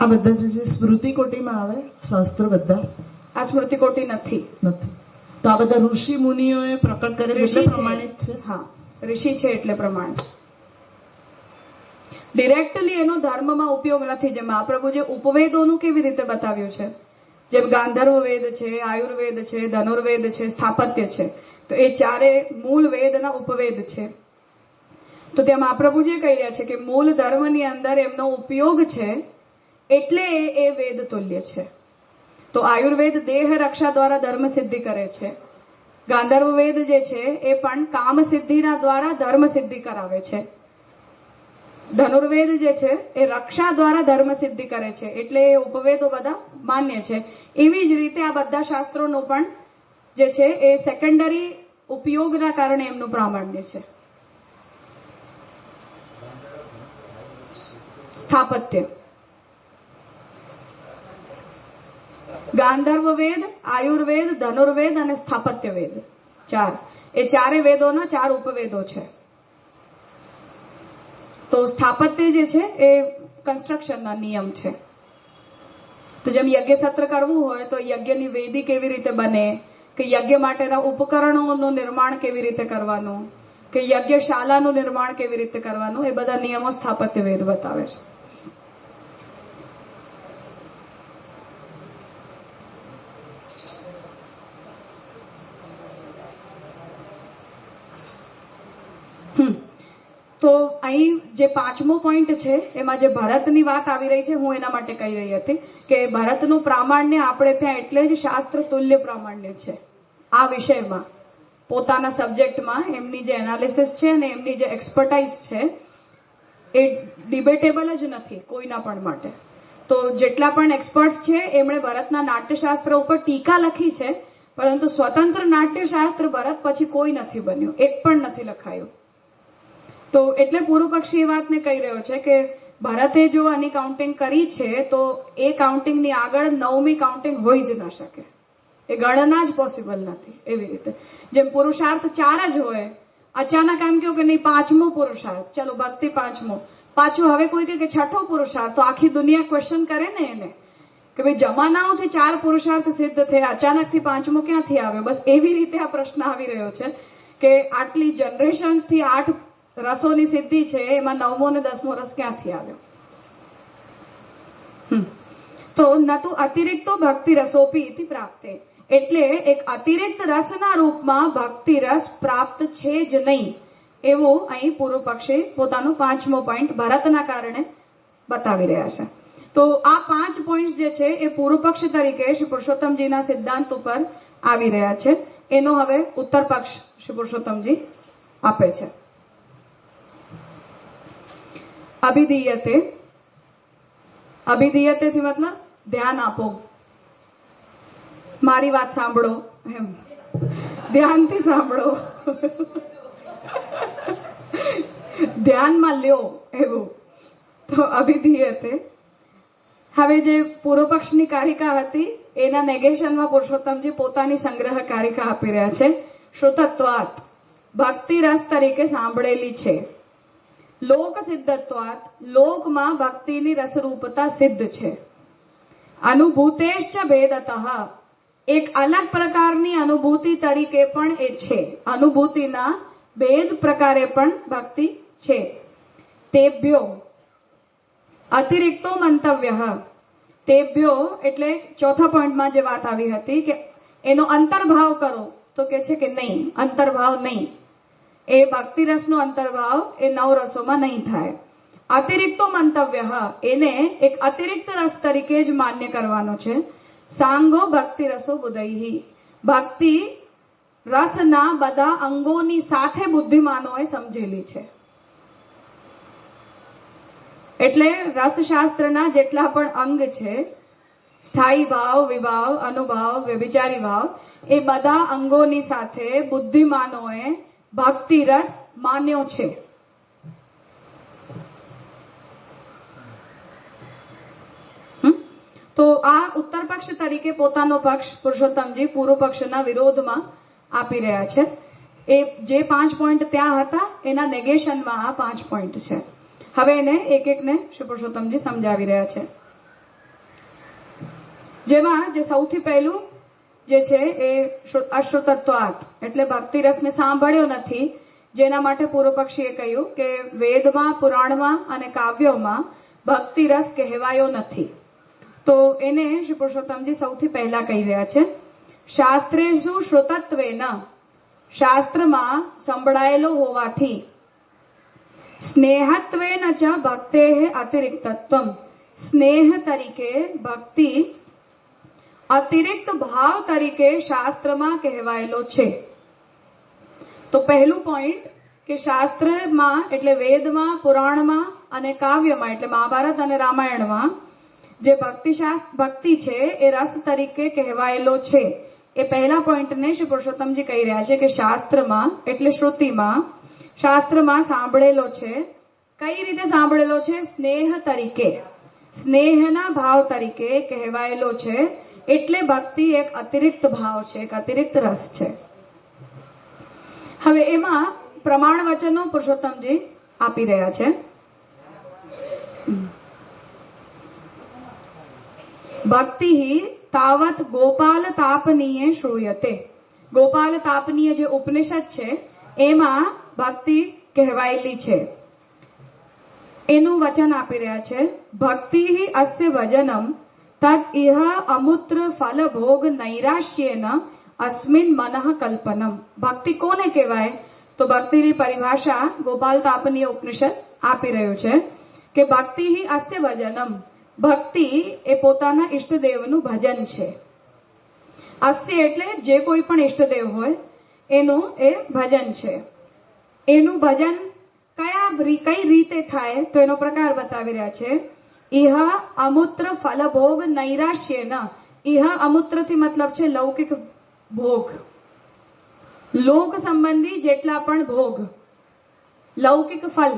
આ બધા જે સ્મૃતિકોટીમાં આવે શાસ્ત્ર બધા આ સ્મૃતિકોટી નથી. તો આ બધા ઋષિ મુનિઓએ પ્રકટ કરેલ એટલે પ્રમાણિત છે. હા, ઋષિ છે એટલે પ્રમાણ છે. ડિરેક્ટલી એનો ધર્મમાં ઉપયોગ નથી. જેમ મહાપ્રભુજે ઉપવેદોનું કેવી રીતે બતાવ્યું છે, જેમ ગાંધર્વ વેદ છે, આયુર્વેદ છે, ધનુર્વેદ છે, સ્થાપત્ય છે, તો એ ચારે મૂળ વેદના ઉપવેદ છે. તો ત્યાં મહાપ્રભુજી કહી રહ્યા છે કે મૂળ ધર્મની અંદર એમનો ઉપયોગ છે એટલે એ વેદ તુલ્ય છે. તો આયુર્વેદ દેહ રક્ષા દ્વારા ધર્મ સિદ્ધિ કરે છે. ગાંધર્વ વેદ જે છે એ પણ કામ સિદ્ધિના દ્વારા ધર્મ સિદ્ધિ કરાવે છે. ધનુર્વેદ જે છે એ રક્ષા દ્વારા ધર્મ સિદ્ધિ કરે છે. એટલે એ ઉપવેદો બધા માન્ય છે. એવી જ રીતે આ બધા શાસ્ત્રોનું પણ જે છે એ સેકન્ડરી ઉપયોગના કારણે એમનું પ્રામાણ્ય છે. સ્થાપત્ય, ગાંધર્વ વેદ, આયુર્વેદ, ધનુર્વેદ અને સ્થાપત્ય વેદ, ચાર. એ ચારે વેદોના ચાર ઉપવેદો છે. તો સ્થાપત્ય જે છે એ કન્સ્ટ્રક્શનના નિયમ છે. તો જેમ યજ્ઞ સત્ર કરવું હોય તો યજ્ઞની વેદી કેવી રીતે બને, કે યજ્ઞ માટેના ઉપકરણોનું નિર્માણ કેવી રીતે કરવાનું, કે યજ્ઞશાલાનું નિર્માણ કેવી રીતે કરવાનું, એ બધા નિયમો સ્થાપત્ય વેદ બતાવે છે. તો અહીં જે 5મો પોઈન્ટ છે એમાં જે ભરતની વાત આવી રહી છે, હું એના માટે કહી રહી હતી કે ભરતનું પ્રામાણ્ય આપણે ત્યાં એટલે જ શાસ્ત્ર તુલ્ય પ્રામાણ્ય છે. આ વિષયમાં પોતાના સબ્જેક્ટમાં એમની જે એનાલિસિસ છે અને એમની જે એક્સપર્ટાઇઝ છે એ ડિબેટેબલ જ નથી કોઈના પણ માટે. તો જેટલા પણ એક્સપર્ટ્સ છે એમણે ભરતના નાટ્યશાસ્ત્ર ઉપર ટીકા લખી છે, પરંતુ સ્વતંત્ર નાટ્યશાસ્ત્ર ભરત પછી કોઈ નથી બન્યું, એક પણ નથી લખાયું. તો એટલે પૂર્વ પક્ષી એ વાતને કહી રહ્યો છે કે ભારતે જો આની કાઉન્ટિંગ કરી છે તો એ કાઉન્ટિંગની આગળ 9મી કાઉન્ટિંગ હોઈ જ ન શકે. એ ગણના જ પોસિબલ નથી. એવી રીતે જેમ પુરુષાર્થ 4 જ હોય, અચાનક એમ કહ્યું કે નહીં 5મો પુરુષાર્થ, ચલો ભક્તિ 5મો, પાછું હવે કોઈ કહે કે 6ઠો પુરુષાર્થ, તો આખી દુનિયા ક્વેશ્ચન કરે ને એને કે ભાઈ જમાનાઓથી 4 પુરુષાર્થ સિદ્ધ થયા, અચાનકથી 5મો ક્યાંથી આવ્યો. બસ એવી રીતે આ પ્રશ્ન આવી રહ્યો છે કે આટલી જનરેશન્સથી 8 રસોની સિદ્ધિ છે, એમાં 9મો અને 10મો રસ ક્યાંથી આવ્યો. તો ન તો અતિરિક્તો ભક્તિ રસોપી ઇતિ પ્રાપ્તે, એટલે એક અતિરિક્ત રસના રૂપમાં ભક્તિ રસ પ્રાપ્ત છે જ નહીં, એવું અહીં પૂર્વ પક્ષી પોતાનો 5મો પોઈન્ટ ભરતના કારણે બતાવી રહ્યા છે. તો આ 5 પોઈન્ટ જે છે એ પૂર્વ પક્ષ તરીકે શ્રી પુરુષોત્તમજીના સિદ્ધાંત ઉપર આવી રહ્યા છે. એનો હવે ઉત્તર પક્ષ શ્રી પુરુષોત્તમજી આપે છે. અભિધીયતે, અભિધીયતેથી મતલબ ધ્યાન આપો, મારી વાત સાંભળો, એમ ધ્યાનથી સાંભળો, ધ્યાનમાં લ્યો એવું. તો અભિધીયતે. હવે જે પૂર્વ પક્ષની કારિકા હતી એના નેગેશનમાં પુરુષોત્તમજી પોતાની સંગ્રહ કારિકા આપી રહ્યા છે. શ્રુતત્વાત, ભક્તિ રસ તરીકે સાંભળેલી છે. લોક સિદ્ધત્વાત, લોકમાં ભક્તિની રસરૂપતા સિદ્ધ છે. અનુભૂતેશ્ચ ભેદતઃ, એક અલગ પ્રકારની અનુભૂતિ તરીકે પણ એ છે. અનુભૂતિના ભેદ પ્રકારે પણ ભક્તિ છે. તેભ્યો અતિરિક્તો મંતવ્ય, તેભ્યો એટલે ચોથા પોઈન્ટમાં જે વાત આવી હતી કે એનો અંતર્ભાવ કરો, તો કે છે કે નહીં, અંતર્ભાવ નહીં. એ ભક્તિ રસનો અંતર્ભાવ એ 9 રસોમાં નહીં થાય. અતિરિક્તો મંતવ્ય, એને એક અતિરિક્ત રસ તરીકે જ માન્ય કરવાનો છે. સાંગો ભક્તિ રસો બુધૈહી, ભક્તિ રસના બધા અંગોની સાથે બુદ્ધિમાનોએ સમજેલી છે. એટલે રસશાસ્ત્રના જેટલા પણ અંગ છે, સ્થાયી ભાવ, વિભાવ, અનુભાવ, વ્યભિચારી ભાવ, એ બધા અંગોની સાથે બુદ્ધિમાનોએ ભક્તિ રસ માન્યો છે. તો આ ઉત્તર પક્ષ તરીકે પોતાનો પક્ષ પુરુષોત્તમજી પૂર્વ પક્ષના વિરોધમાં આપી રહ્યા છે. એ જે 5 પોઈન્ટ ત્યાં હતા એના નેગેશનમાં આ 5 પોઈન્ટ છે. હવે એને એક એકને શ્રી પુરુષોત્તમજી સમજાવી રહ્યા છે. જેમાં જે સૌથી પહેલું જે છે એ અશ્રુતત્વાત, એટલે ભક્તિ રસને સાંભળ્યો નથી, જેના માટે પૂર્વ પક્ષીએ કહ્યું કે વેદમાં, પુરાણમાં અને કાવ્યોમાં ભક્તિ રસ કહેવાયો નથી. તો એને શ્રી પુરુષોત્તમજી સૌથી પહેલા કહી રહ્યા છે. શાસ્ત્રેષુ શ્રુતત્વેન, શાસ્ત્રમાં સંભળાયેલો હોવાથી, સ્નેહત્વેન ચ ભક્તેઃ અતિરિક્તત્વમ, સ્નેહ તરીકે ભક્તિ અતિરિક્ત ભાવ તરીકે શાસ્ત્રમાં કહેવાયેલો છે. તો પહેલું પોઈન્ટ કે શાસ્ત્રમાં એટલે વેદમાં, પુરાણમાં અને કાવ્યમાં એટલે મહાભારત અને રામાયણમાં જે ભક્તિ છે એ રસ તરીકે કહેવાયેલો છે. એ પહેલા પોઈન્ટને શ્રી પુરુષોત્તમજી કહી રહ્યા છે કે શાસ્ત્રમાં એટલે શ્રુતિમાં, શાસ્ત્રમાં સાંભળેલો છે. કઈ રીતે સાંભળેલો છે? સ્નેહ તરીકે, સ્નેહના ભાવ તરીકે કહેવાયેલો છે. એટલે ભક્તિ એક અતિરિક્ત ભાવ છે, એક અતિરિક્ત રસ છે. હવે એમાં પ્રમાણ વચનો પુરુષોત્તમજી આપી રહ્યા છે. ભક્તિ તાવત ગોપાલ તાપનીય શ્રૂયતે, ગોપાલ તાપનીય જે ઉપનિષદ છે એમાં ભક્તિ કહેવાયેલી છે. એનું વચન આપી રહ્યા છે. ભક્તિ અસ્ય ભજનમ તદ ઇહ અમૂત્ર ફલ ભોગ નૈરાશ્યેન અસ્મિન મનઃ કલ્પનમ. ભક્તિ કોને કહેવાય? તો ભક્તિની પરિભાષા ગોપાલ તાપનીય ઉપનિષદ આપી રહ્યું છે કે ભક્તિ અસ્ય ભજનમ, ભક્તિ એ પોતાના ઈષ્ટદેવનું ભજન છે. અસ્ય એટલે જે કોઈ પણ ઈષ્ટદેવ હોય એનું એ ભજન છે. એનું ભજન કઈ રીતે થાય તો એનો પ્રકાર બતાવી રહ્યા છે. ઇહ અમૂત્ર ફલભોગ નૈરાશ્યેન. ઇહ અમૂત્રથી મતલબ છે લૌકિક ભોગ, લોક સંબંધી જેટલા પણ ભોગ, લૌકિક ફલ.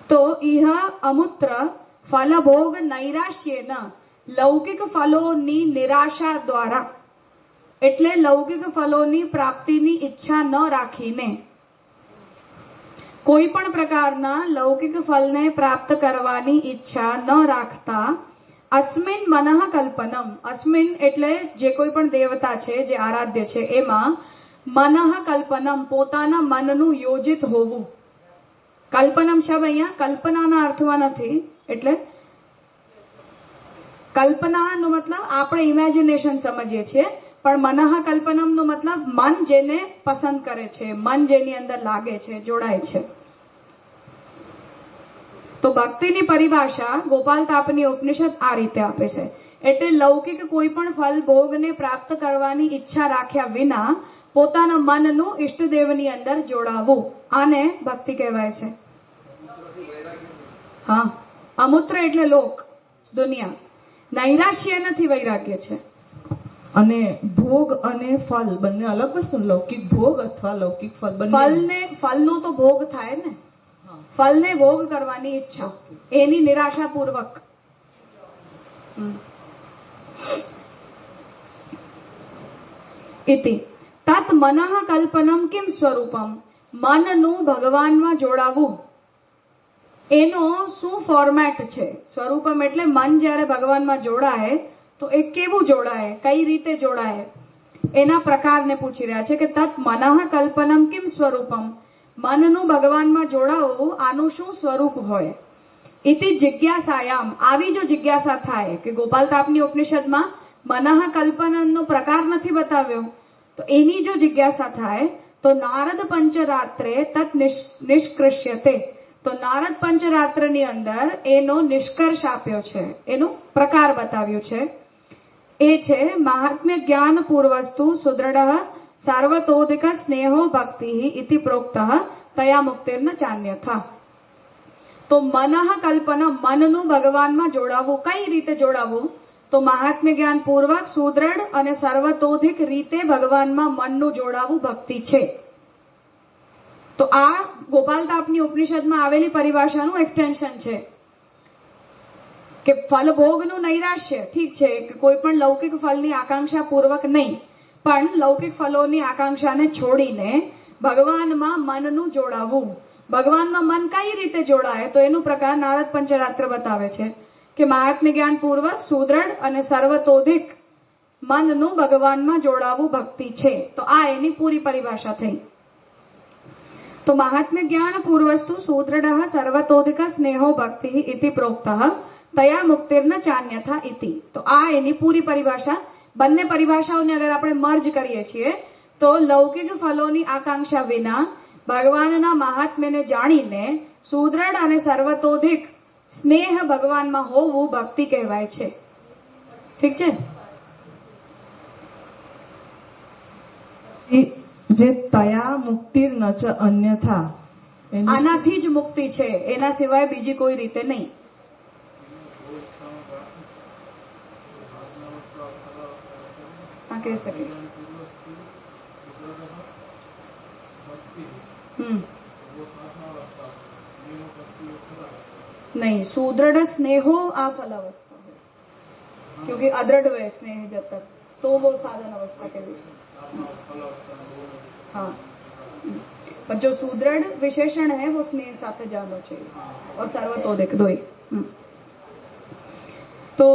તો ઇહ અમૂત્ર ફલભોગ નૈરાશ્યેન, લૌકિક ફલોની નિરાશા દ્વારા, એટલે લૌકિક ફલોની પ્રાપ્તિની ઈચ્છા ન રાખીને, કોઈ પણ પ્રકારના લૌકિક ફલને પ્રાપ્ત કરવાની ઈચ્છા ન રાખતા, અસ્મિન મનઃ કલ્પનમ, અસ્મિન એટલે જે કોઈ પણ દેવતા છે, જે આરાધ્ય છે, એમાં મનઃ કલ્પનમ, પોતાના મનનું યોજિત હોવું. કલ્પનમ શબ્દ અહીંયા કલ્પનાના અર્થમાં નથી, એટલે કલ્પનાનો મતલબ આપણે ઇમેજિનેશન સમજીએ છીએ, પણ મનઃ કલ્પનમનો મતલબ મન જેને પસંદ કરે છે, મન જેની અંદર લાગે છે, જોડાય છે. તો ભક્તિની પરિભાષા ગોપાલ તાપની ઉપનિષદ આ રીતે આપે છે. એટલે લૌકિક કોઈ પણ ફલ ભોગને પ્રાપ્ત કરવાની ઈચ્છા રાખ્યા વિના પોતાના મનનું ઈષ્ટદેવની અંદર જોડાવવું, આને ભક્તિ કહેવાય છે. હા, અમૂત્ર એટલે લોક, દુનિયા. નૈરાશ્ય નથી, વૈરાગ્ય છે. અને ભોગ અને ફલ બંને અલગ વસ્તુ, લૌકિક ભોગ અથવા લૌકિક ફલ બંને. ફલનો તો ભોગ થાય ને, ફલને ભોગ કરવાની ઈચ્છા, એની નિરાશાપૂર્વક. ઇતિ તત મનઃ કલ્પનમ કિમ સ્વરૂપમ, મનનું ભગવાનમાં જોડાવું એનો શું ફોર્મેટ છે. સ્વરૂપમ એટલે મન જ્યારે ભગવાનમાં જોડાય તો એ કેવું જોડાય, કઈ રીતે જોડાય, એના પ્રકારને પૂછી રહ્યા છે કે તત મનઃ કલ્પનમ કિમ સ્વરૂપમ, મનનું ભગવાનમાં જોડાવવું આનું શું સ્વરૂપ હોય. ઇતિ જિજ્ઞાસાયામ, આવી જો જિજ્ઞાસા થાય કે ગોપાલ તાપની ઉપનિષદમાં મનઃ કલ્પનનો પ્રકાર નથી બતાવ્યો, તો એની જો જિજ્ઞાસા થાય તો નારદ પંચરાત્રે તત નિષ્કૃષ્યતે, તો નારદ પંચરાત્રની અંદર એનો નિષ્કર્ષ આપ્યો છે, એનું પ્રકાર બતાવ્યું છે. એ છે મહાત્મ્ય જ્ઞાન પૂર્વસ્તુ સુદૃઢ સર્વતોધિક સ્નેહો ભક્તિ ઇતિ પ્રોક્ત તયા મુક્તિર્ન ચાન્યથા. તો મનઃ કલ્પના, મનનું ભગવાનમાં જોડાવવું, કઈ રીતે જોડાવવું, તો મહાત્મ્ય જ્ઞાન પૂર્વક સુદૃઢ અને સર્વતોધિક રીતે ભગવાનમાં મનનું જોડાવું ભક્તિ છે. તો આ ગોપાલ તાપની ઉપનિષદમાં આવેલી પરિભાષાનું એક્સટેન્શન છે કે ફલભોગનું નૈરાશ્ય, ઠીક છે કે કોઈ પણ લૌકિક ફલની આકાંક્ષા પૂર્વક નહીં, પણ લૌકિક ફલોની આકાંક્ષાને છોડીને ભગવાનમાં મનનું જોડાવું. ભગવાનમાં મન કઈ રીતે જોડાય તો એનું પ્રકાર નારદ પંચરાત્ર બતાવે છે કે મહાત્મ્ય જ્ઞાન પૂર્વક સુદૃઢ અને સર્વતોધિક મનનું ભગવાનમાં જોડાવું ભક્તિ છે. તો આ એની પૂરી પરિભાષા થઈ. તો મહાત્મ્ય જ્ઞાન પૂર્વસ્તુ સુદૃઢ સર્વતોધિક સ્નેહો ભક્તિ ઇતિ પ્રોક્ત તયા મુક્તિર્ન ચાન્યથા ઇતિ. તો આ એની પૂરી પરિભાષા. બંને પરિભાષાઓને અગર આપણે મર્જ કરીએ છીએ તો લૌકિક ફલોની આકાંક્ષા વિના ભગવાનના મહાત્મ્યને જાણીને સુદૃઢ અને સર્વતોધિક સ્નેહ ભગવાનમાં હોવું ભક્તિ કહેવાય છે. ઠીક છે. જે તયા મુક્તિર્ન ચ અન્યથા, આનાથી જ મુક્તિ છે, એના સિવાય બીજી કોઈ રીતે નહીં. આ કહી શકે नहीं, सुदृढ़ स्नेहो आ फल अवस्था है, क्योंकि अदृढ़ वे स्नेह जब तक, तो वो साधन अवस्था के विषय. हाँ, पर जो सुदृढ़ विशेषण है वो स्नेह साथ जानो चाहिए और सर्वतोधिक दो ही. तो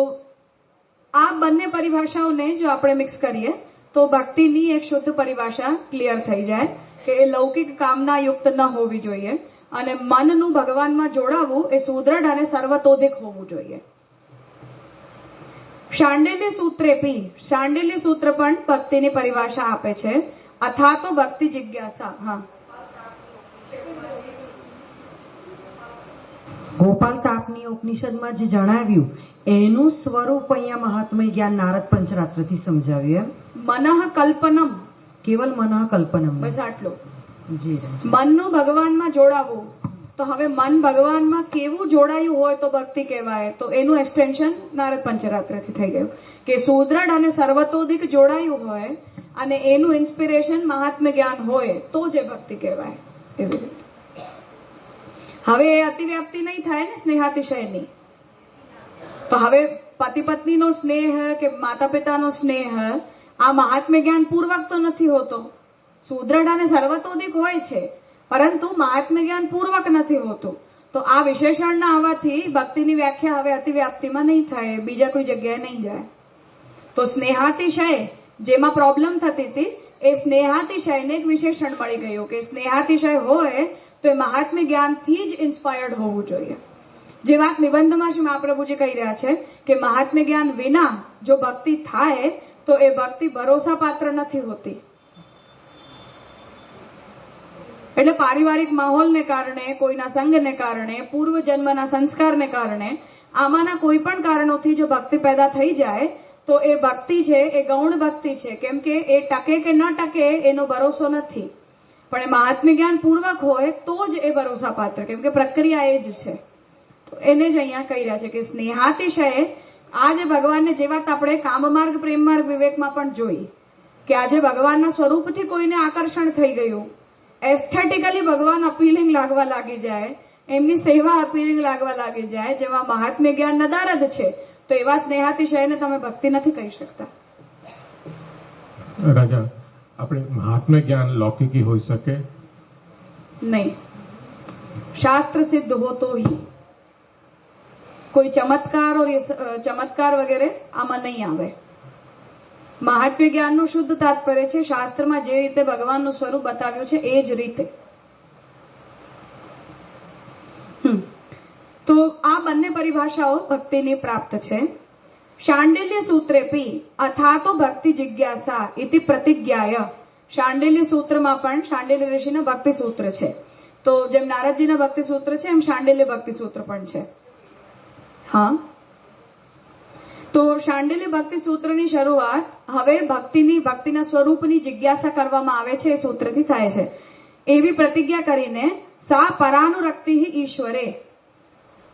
આ બંને પરિભાષાઓને જો આપણે મિક્સ કરીએ તો ભક્તિની એક શુદ્ધ પરિભાષા ક્લિયર થઈ જાય કે એ લૌકિક કામના યુક્ત ન હોવી જોઈએ અને મનનું ભગવાનમાં જોડાવું એ સુદૃઢ અને સર્વતોધિક હોવું જોઈએ. શાંડિલ્ય સૂત્રેપી, શાંડિલ્ય સૂત્ર પણ ભક્તિની પરિભાષા આપે છે. અથા તો ભક્તિ જિજ્ઞાસા. હા, ગોપાલ તાપની ઉપનિષદમાં જે જણાવ્યું એનું સ્વરૂપ અહીંયા મહાત્મય જ્ઞાન નારદ પંચરાત્રથી સમજાવ્યું. મનઃ કલ્પનમ, કેવલ મનઃ કલ્પનમ. બસ આટલું. જી મનનું ભગવાનમાં જોડાવવું. તો હવે મન ભગવાનમાં કેવું જોડાયું હોય તો ભક્તિ કહેવાય. તો એનું એક્સટેન્શન નારદ પંચરાત્રથી થઈ ગયું કે સુદૃઢ અને સર્વતોધિક જોડાયું હોય અને એનું ઇન્સ્પિરેશન મહાત્મ્ય જ્ઞાન હોય તો જે ભક્તિ કહેવાય. એવી રીતે હવે એ અતિવ્યાપ્તિ નહીં થાય ને સ્નેહાતિશયની. તો હવે પતિ પત્નીનો સ્નેહ કે માતા પિતાનો સ્નેહ આ મહાત્મ્ય જ્ઞાન પૂર્વક તો નથી હોતો. સુદૃઢ અને સર્વતોધિક હોય છે પરંતુ મહાત્મ્ય જ્ઞાન પૂર્વક નથી હોતું. તો આ વિશેષણના આવવાથી ભક્તિની વ્યાખ્યા હવે અતિવ્યાપ્તિમાં નહીં થાય, બીજા કોઈ જગ્યાએ નહીં જાય. તો સ્નેહાતિશય જેમાં પ્રોબ્લેમ થતી હતી એ સ્નેહાતિશયને એક વિશેષણ મળી ગયું કે સ્નેહાતિશય હોય તો એ મહાત્મ્ય જ્ઞાનથી જ ઇન્સ્પાયર્ડ હોવું જોઈએ. જે વાત નિબંધમાં શ્રી મહાપ્રભુજી કહી રહ્યા છે કે મહાત્મ્ય જ્ઞાન વિના જો ભક્તિ થાય તો એ ભક્તિ ભરોસા પાત્ર નથી હોતી. એટલે પારિવારિક માહોલને કારણે, કોઈના સંગને કારણે, પૂર્વ જન્મના સંસ્કારને કારણે, આમાંના કોઈ પણ કારણોથી જો ભક્તિ પેદા થઈ જાય તો એ ભક્તિ છે એ ગૌણ ભક્તિ છે. કેમ કે એ ટકે કે ન ટકે એનો ભરોસો નથી. પણ એ મહાત્મ્ય જ્ઞાન પૂર્વક હોય તો જ એ ભરોસા પાત્ર, કેમ કે પ્રક્રિયા એ જ છે. તો એને જ અહીંયા કહી રહ્યા છે કે સ્નેહાતિશય આજે ભગવાનને જે વાત આપણે કામમાર્ગ, પ્રેમમાર્ગ, વિવેકમાં પણ જોઈ કે આજે ભગવાનના સ્વરૂપથી કોઈને આકર્ષણ થઈ ગયું, એસ્થેટિકલી ભગવાન અપીલિંગ લાગવા લાગી જાય, એમની સેવા અપીલિંગ લાગવા લાગી જાય, જેમાં મહાત્મ્ય જ્ઞાન નદારદ છે, તો એવા સ્નેહાતિશયને તમે ભક્તિ નથી કહી શકતા. રાજા, આપણે મહાત્મ્ય જ્ઞાન લૌકિકી હોઈ શકે નહીં. શાસ્ત્ર સિદ્ધ હો તો ही કોઈ ચમત્કાર और ચમત્કાર વગેરે આમાં નહીં આવે. મહાત્મ્ય જ્ઞાનનું શુદ્ધ તાત્પર્ય છે શાસ્ત્રમાં જે રીતે ભગવાનનું સ્વરૂપ બતાવ્યું છે એ જ રીતે. તો આ બંને પરિભાષાઓ ભક્તિની પ્રાપ્ત છે. શાંડિલ્ય સૂત્રેપી અથાતો ભક્તિ જિજ્ઞાસા ઇતિ પ્રતિજ્ઞાય. શાંડિલ્ય સૂત્રમાં પણ શાંડિલ્ય ઋષિના ભક્તિ સૂત્ર છે. તો જેમ નારદજીના ભક્તિ સૂત્ર છે એમ શાંડિલ્ય ભક્તિ સૂત્ર પણ છે. હા, તો શાંડિલ્ય ભક્તિ સૂત્રની શરૂઆત હવે ભક્તિના સ્વરૂપની જિજ્ઞાસા કરવામાં આવે છે એ સૂત્રથી થાય છે. એવી પ્રતિજ્ઞા કરીને સા પરાનુરક્તિ ઈશ્વરે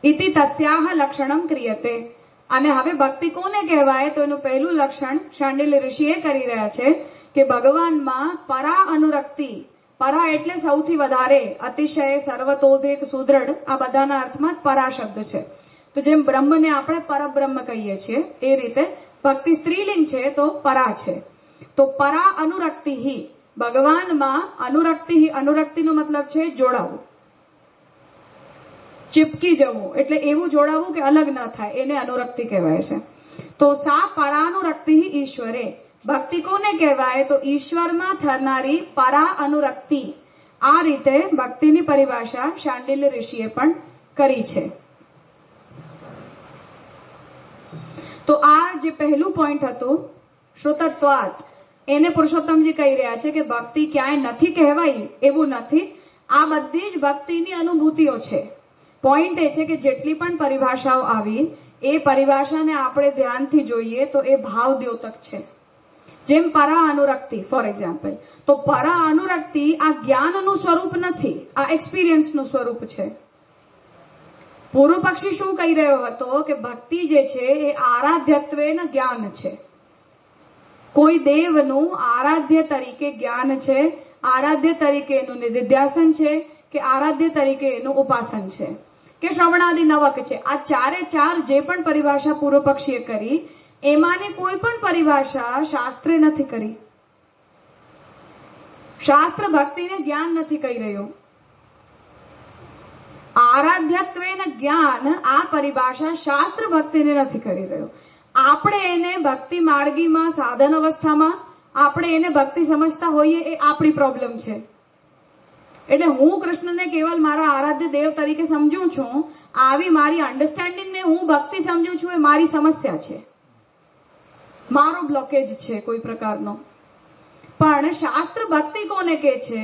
ઇતિ તસ્યાહ લક્ષણમ ક્રિયતે. અને હવે ભક્તિ કોને કહેવાય તો એનું પહેલું લક્ષણ શાંડિલ્ય ઋષિએ કરી રહ્યા છે કે ભગવાનમાં પરા અનુરક્તિ. પરા એટલે સૌથી વધારે, અતિશય, સર્વતોધિક, સુદૃઢ, આ બધાના અર્થમાં પરા શબ્દ છે. તો જેમ બ્રહ્મને આપણે પરબ્રહ્મ કહીએ છીએ એ રીતે ભક્તિ સ્ત્રીલિંગ છે તો પરા છે. તો પરા અનુરક્તિ, ભગવાનમાં અનુરક્તિ, અનુરક્તિનો મતલબ છે જોડાવું, ચીપકી જવું, એટલે એવું જોડાવું કે અલગ ન થાય, એને અનુરક્તિ કહેવાય છે. તો સા પરાનુરક્તિ ઈશ્વરે. ભક્તિ કોને કહેવાય તો ઈશ્વરમાં થનારી પરા અનુરક્તિ. આ રીતે ભક્તિની પરિભાષા શાંડિલ્ય ઋષિએ પણ કરી છે. તો આ જે પહેલું પોઈન્ટ હતું શ્રુતત્વાત, એને પુરુષોત્તમજી કહી રહ્યા છે કે ભક્તિ ક્યાંય નથી કહેવાય એવું નથી. આ બધી જ ભક્તિની અનુભૂતિઓ છે. પોઈન્ટ એ છે કે જેટલી પણ પરિભાષાઓ આવી એ પરિભાષાને આપણે ધ્યાનથી જોઈએ તો એ ભાવ દ્યોતક છે. જેમ પરા અનુરક્તિ ફોર એક્ઝામ્પલ, તો પરા અનુરક્તિ આ જ્ઞાનનું સ્વરૂપ નથી, આ એક્સપિરિયન્સનું સ્વરૂપ છે. પૂર્વ પક્ષી શું કહી રહ્યો હતો કે ભક્તિ જે છે એ આરાધ્યત્વેન જ્ઞાન છે. કોઈ દેવનું આરાધ્ય તરીકે જ્ઞાન છે, આરાધ્ય તરીકે એનું નિધિધ્યાસન છે, કે આરાધ્ય તરીકે એનું ઉપાસન છે, કે શ્રવણાદિ નવક છે. આ ચારે ચાર જે પણ પરિભાષા પૂર્વ પક્ષીએ કરી એમાંની કોઈ પણ પરિભાષા શાસ્ત્રે નથી કરી. શાસ્ત્ર ભક્તિને જ્ઞાન નથી કહી રહ્યું. આરાધ્યત્વેન જ્ઞાન આ પરિભાષા શાસ્ત્ર ભક્તિને નથી કરી રહ્યું. આપણે એને ભક્તિ માર્ગીમાં, સાધન અવસ્થામાં આપણે એને ભક્તિ સમજતા હોઈએ એ આપણી પ્રોબ્લેમ છે. એટલે હું કૃષ્ણને કેવલ મારા આરાધ્ય દેવ તરીકે સમજું છું, આવી મારી અન્ડરસ્ટેન્ડિંગને હું ભક્તિ સમજું છું એ મારી સમસ્યા છે, મારો બ્લોકેજ છે કોઈ પ્રકારનો. પણ શાસ્ત્ર ભક્તિ કોને કહે છે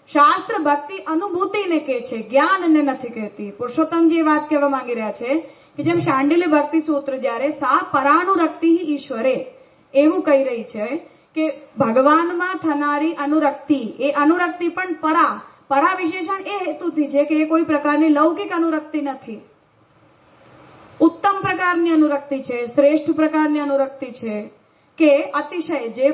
શાસ્ત્ર ભક્તિ અનુભૂતિને કહે છે, જ્ઞાનને નથી કહેતી. પુરુષોત્તમજી એ વાત કહેવા માંગી રહ્યા છે કે જેમ શાંડિલ્ય ભક્તિ સૂત્ર જયારે સા પરાનુરક્તિ ઈશ્વરે એવું કહી રહી છે કે ભગવાનમાં થનારી અનુરક્તિ, એ અનુરક્તિ પણ પરા વિશેષણ એ હેતુથી છે કે એ કોઈ પ્રકારની લૌકિક અનુરક્તિ નથી, ઉત્તમ પ્રકારની અનુરક્તિ છે, શ્રેષ્ઠ પ્રકારની અનુરક્તિ છે કે અતિશય. જે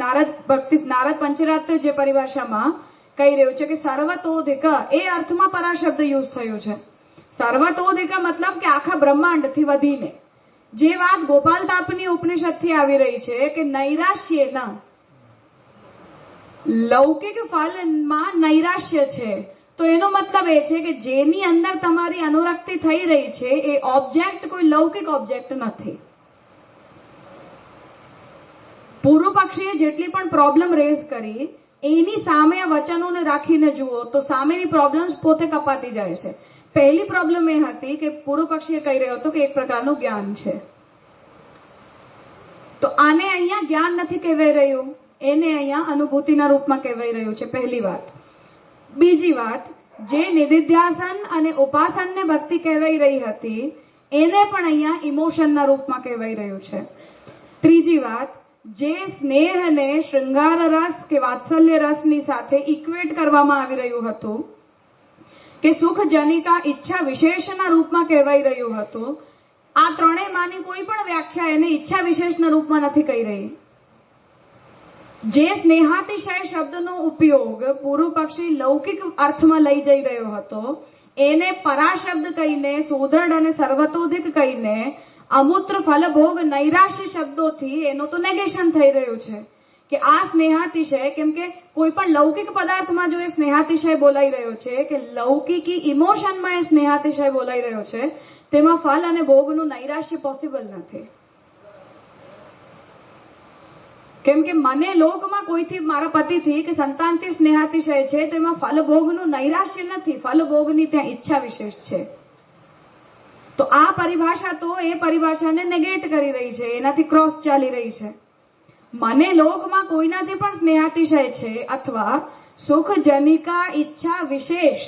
નારદ પંચરાત્ર જે પરિભાષામાં કહી રહ્યું છે કે સર્વતોધિક, એ અર્થમાં પરા શબ્દ યુઝ થયો છે. સર્વતોધિક મતલબ કે આખા બ્રહ્માંડથી વધીને. જે વાત ગોપાલ તાપની ઉપનિષદથી આવી રહી છે કે નૈરાશ્ય ન, લૌકિક ફલમાં નૈરાશ્ય છે, તો એનો મતલબ એ છે કે જેની અંદર તમારી અનુરક્તિ થઈ રહી છે એ ઓબ્જેક્ટ કોઈ લૌકિક ઓબ્જેક્ટ નથી. પૂર્વ પક્ષીએ જેટલી પણ પ્રોબ્લેમ રેઝ કરી એની સામે આ વચનોને રાખીને જુઓ તો સામેની પ્રોબ્લેમ્સ પોતે કપાતી જાય છે. પહેલી પ્રોબ્લેમ એ હતી કે પૂર્વ પક્ષીએ કહી રહ્યો હતો કે એક પ્રકારનું જ્ઞાન છે, તો આને અહીંયા જ્ઞાન નથી કહેવાઈ રહ્યું, એને અહીંયા અનુભૂતિના રૂપમાં કહેવાઈ રહ્યું છે. પહેલી વાત. બીજી વાત, જે નિધિધ્યાસન અને ઉપાસનને ભક્તિ કહેવાઈ રહી હતી એને પણ અહીંયા ઇમોશનના રૂપમાં કહેવાઈ રહ્યું છે. ત્રીજી વાત, જે સ્નેહને શૃંગાર રસ કે વાત્સલ્ય રસની સાથે ઇક્વેટ કરવામાં આવી રહ્યું હતું કે સુખ જનિકા ઈચ્છા વિશેષના રૂપમાં કહેવાઈ રહ્યું હતું, આ ત્રણેયમાંની કોઈ પણ વ્યાખ્યા એને ઈચ્છા વિશેષના રૂપમાં નથી કહી રહી. જે સ્નેહાતિશય શબ્દનો ઉપયોગ પૂર્વ પક્ષી લૌકિક અર્થમાં લઈ જઈ રહ્યો હતો એને પરા શબ્દ કહીને, સુદૃઢ અને સર્વતોધિક કહીને અમૂત્ર ફલભોગ નૈરાશ્ય શબ્દોથી એનો તો નેગેશન થઈ રહ્યું છે કે આ સ્નેહાતિશય, કેમ કે કોઈ પણ લૌકિક પદાર્થમાં જો એ સ્નેહાતિશય બોલાઈ રહ્યો છે કે લૌકિકી ઇમોશનમાં એ સ્નેહાતિશય બોલાઈ રહ્યો છે, તેમાં ફલ અને ભોગનું નૈરાશ્ય પોસિબલ નથી. કેમ કે મને લોકમાં કોઈથી, મારા પતિથી કે સંતાનથી સ્નેહાતિશય છે, તેમાં ફલભોગનું નૈરાશ્ય નથી, ફલભોગની ત્યાં ઈચ્છા વિશેષ છે. તો આ પરિભાષા તો એ પરિભાષાને નેગેટ કરી રહી છે, એનાથી ક્રોસ ચાલી રહી છે. મને લોકમાં કોઈનાથી પણ સ્નેહાતિશય છે અથવા સુખ જનિકા ઈચ્છા વિશેષ,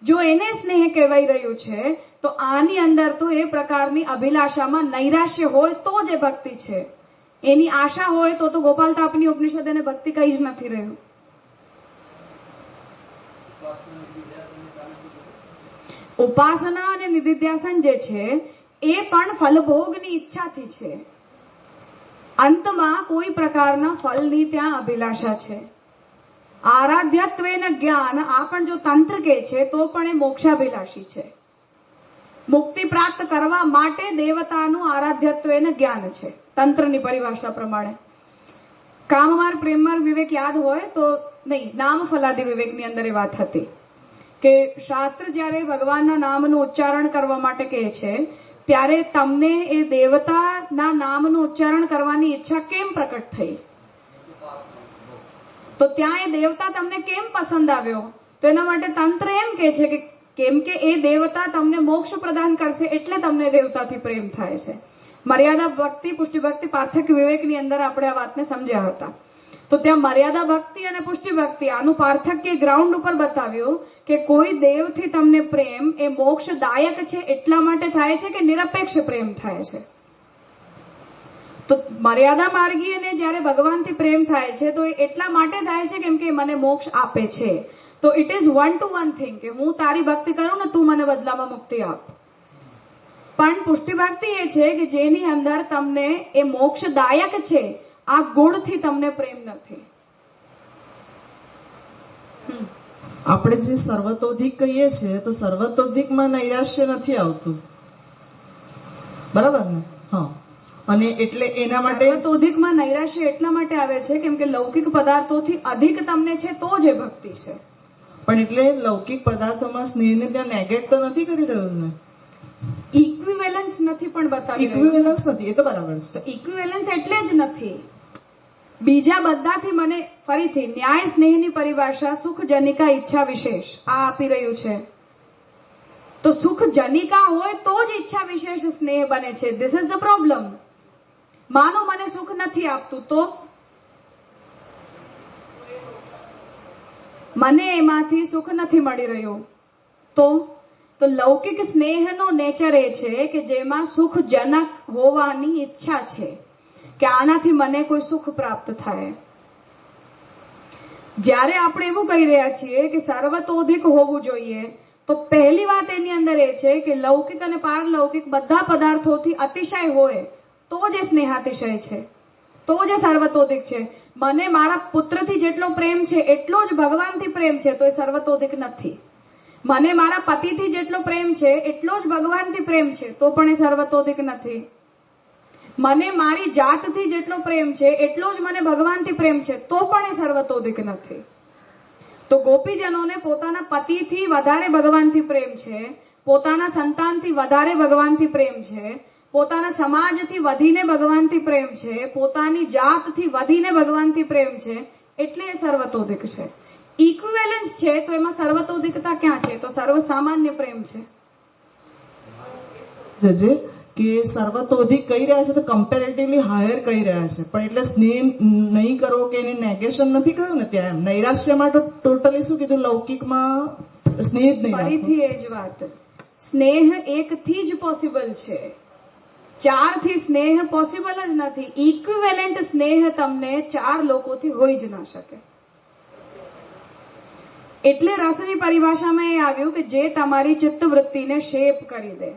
જો એને સ્નેહ કહેવાઈ રહ્યું છે તો આની અંદર તો એ પ્રકારની અભિલાષામાં નૈરાશ્ય હોય તો જ એ ભક્તિ છે. એની આશા હોય તો ગોપાલ તાપની ઉપનિષદ એને ભક્તિ કહી જ નથી રહ્યું. ઉપાસના અને નિધિધ્યાસન જે છે એ પણ ફલભોગની ઈચ્છાથી છે. અંતમાં કોઈ પ્રકારના ફલની ત્યાં અભિલાષા છે. આરાધ્યત્વેન જ્ઞાન, આ પણ જો તંત્ર કે છે તો પણ એ મોક્ષાભિલાષી છે. મુક્તિ પ્રાપ્ત કરવા માટે દેવતાનું આરાધ્યત્વેન જ્ઞાન છે તંત્રની પરિભાષા પ્રમાણે. કામમાર પ્રેમમાર વિવેક યાદ હોય તો નહીં, નામ ફલાદી વિવેકની અંદર એ વાત હતી કે શાસ્ત્ર જયારે ભગવાનના નામનું ઉચ્ચારણ કરવા માટે કહે છે ત્યારે તમને એ દેવતાના નામનું ઉચ્ચારણ કરવાની ઈચ્છા કેમ પ્રકટ થઈ, તો ત્યાં એ દેવતા તમને કેમ પસંદ આવ્યો, તો એના માટે તંત્ર એમ કે છે કે કેમ કે એ દેવતા તમને મોક્ષ પ્રદાન કરશે એટલે તમને દેવતાથી પ્રેમ થાય છે. મર્યાદા ભક્તિ, પુષ્ટિ ભક્તિ, પાર્થક્ય વિવેકની અંદર આપણે આ વાતને સમજ્યા હતા. તો ત્યાં મર્યાદા ભક્તિ અને પુષ્ટિ ભક્તિ આનું પાર્થક્ય ગ્રાઉન્ડ ઉપર બતાવ્યું કે કોઈ દેવથી તમને પ્રેમ એ મોક્ષદાયક છે એટલા માટે થાય છે કે નિરપેક્ષ પ્રેમ થાય છે. તો મર્યાદા માર્ગીને જયારે ભગવાનથી પ્રેમ થાય છે તો એ એટલા માટે થાય છે કેમ કે મને મોક્ષ આપે છે. તો ઇટ ઇઝ 1 to 1 થિંગ કે હું તારી ભક્તિ કરું ને તું મને બદલામાં મુક્તિ આપ. પણ પુષ્ટિ ભક્તિ એ છે કે જેની અંદર તમને એ મોક્ષદાયક છે, આ ગુણથી તમને પ્રેમ નથી. આપણે જે સર્વતોધિક કહીએ છીએ તો સર્વતોધિકમાં નૈરાશ્ય નથી આવતું, બરાબર ને? હા. અને એટલે એના માટે સર્વતોધિકમાં નૈરાશ્ય એટલા માટે આવે છે કેમ કે લૌકિક પદાર્થોથી અધિક તમને છે તો જ એ ભક્તિ છે. પણ એટલે લૌકિક પદાર્થોમાં સ્નેહને ત્યાં નેગેટ તો નથી કરી રહ્યું ને, ઇક્વિવેલન્સ નથી પણ બતાવી રહ્યું. ઇક્વિવેલન્સ નથી, એ તો બરાબર છે. ઇક્વિવેલન્સ એટલે જ નથી. બીજા બધાથી મને ફરીથી ન્યાય સ્નેહની પરિભાષા સુખ જનિકા ઈચ્છા વિશેષ આ આપી રહ્યું છે. તો સુખ જનિકા હોય તો જ ઈચ્છા વિશેષ સ્નેહ બને છે. This is the problem. માનો મને સુખ નથી આપતું તો મને એમાંથી સુખ નથી મળી રહ્યું, તો લૌકિક સ્નેહનો નેચર એ છે કે જેમાં સુખજનક હોવાની ઈચ્છા છે કે આનાથી મને કોઈ સુખ પ્રાપ્ત થાય. જ્યારે આપણે એવું કહી રહ્યા છીએ કે સર્વતોધિક હોવું જોઈએ, તો પહેલી વાત એની અંદર એ છે કે લૌકિક અને પારલૌકિક બધા પદાર્થોથી અતિશય હોય તો જે સ્નેહાતિશય છે, તો જે સર્વતોધિક છે. મને મારા પુત્રથી જેટલો પ્રેમ છે એટલો જ ભગવાનથી પ્રેમ છે, તો એ સર્વતોધિક નથી. મને મારા પતિથી જેટલો પ્રેમ છે એટલો જ ભગવાનથી પ્રેમ છે, તો પણ એ સર્વતોધિક નથી. મને મારી જાતથી જેટલો પ્રેમ છે એટલો જ મને ભગવાનથી પ્રેમ છે, તો પણ એ સર્વતોધિક નથી. તો ગોપીજનોને પોતાના પતિથી વધારે ભગવાનથી પ્રેમ છે, પોતાના સંતાનથી વધારે ભગવાનથી પ્રેમ છે, પોતાના સમાજથી વધીને ભગવાનથી પ્રેમ છે, પોતાની જાતથી વધીને ભગવાનથી પ્રેમ છે, એટલે એ સર્વતોધિક છે. ઇક્વિવેલન્સ છે તો એમાં સર્વતોધિકતા ક્યાં છે? તો સર્વસામાન્ય પ્રેમ છે. કે સર્વતોધિક કહી રહ્યા છે તો કમ્પેરેટિવલી હાયર કહી રહ્યા છે, પણ એટલે સ્નેહ નહીં કરો કે એની નેગેશન નથી કહ્યું ને ત્યાં. નૈરાશ્યમાં તો ટોટલી શું કીધું? લૌકિકમાં સ્નેહ જ નહીં. ફરીથી એ જ વાત, સ્નેહ એકથી જ પોસિબલ છે, 4 થી સ્નેહ પોસિબલ જ નથી. ઇક્વિવેલન્ટ સ્નેહ તમને 4 લોકોથી હોઈ જ ના શકે. એટલે રસની પરિભાષામાં એ આવ્યું કે જે તમારી ચિત્તવૃત્તિને શેપ કરી દે.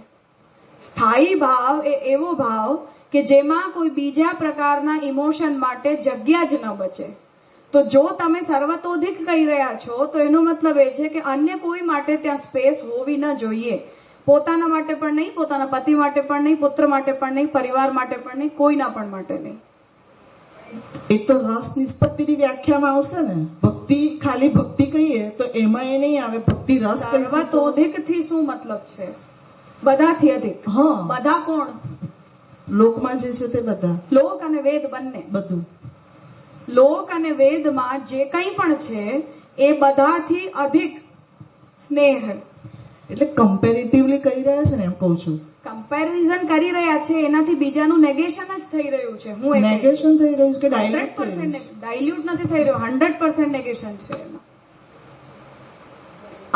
સ્થાયી ભાવ એ એવો ભાવ કે જેમાં કોઈ બીજા પ્રકારના ઇમોશન માટે જગ્યા જ ન બચે. તો જો તમે સર્વતોધિક કહી રહ્યા છો તો એનો મતલબ એ છે કે અન્ય કોઈ માટે ત્યાં સ્પેસ હોવી ન જોઈએ. પોતાના માટે પણ નહીં, પોતાના પતિ માટે પણ નહીં, પુત્ર માટે પણ નહીં, પરિવાર માટે પણ નહીં, કોઈના પણ માટે નહીં. એ તો રસ નિષ્પત્તિની વ્યાખ્યામાં આવશે ને. ભક્તિ ખાલી ભક્તિ કહીએ તો એમાં એ નહીં આવે. ભક્તિ રસ સર્વતોધિક થી શું મતલબ છે? બધાથી અધિક. હા, બધા કોણ? લોકમાં જે છે તે બધા. લોક અને વેદ બંને. બધું લોક અને વેદમાં જે કંઈ પણ છે એ બધાથી અધિક સ્નેહ. એટલે કમ્પેરેટિવલી કહી રહ્યા છે ને, એમ કહું છું. કમ્પેરિઝન કરી રહ્યા છે, એનાથી બીજાનું નેગેશન જ થઈ રહ્યું છે. હું નેગેશન થઈ રહ્યું છે કે ડાયલ્યુટ થઈ રહ્યું છે? ડાયલ્યુટ નથી થઈ રહ્યું, 100% નેગેશન છે એમાં.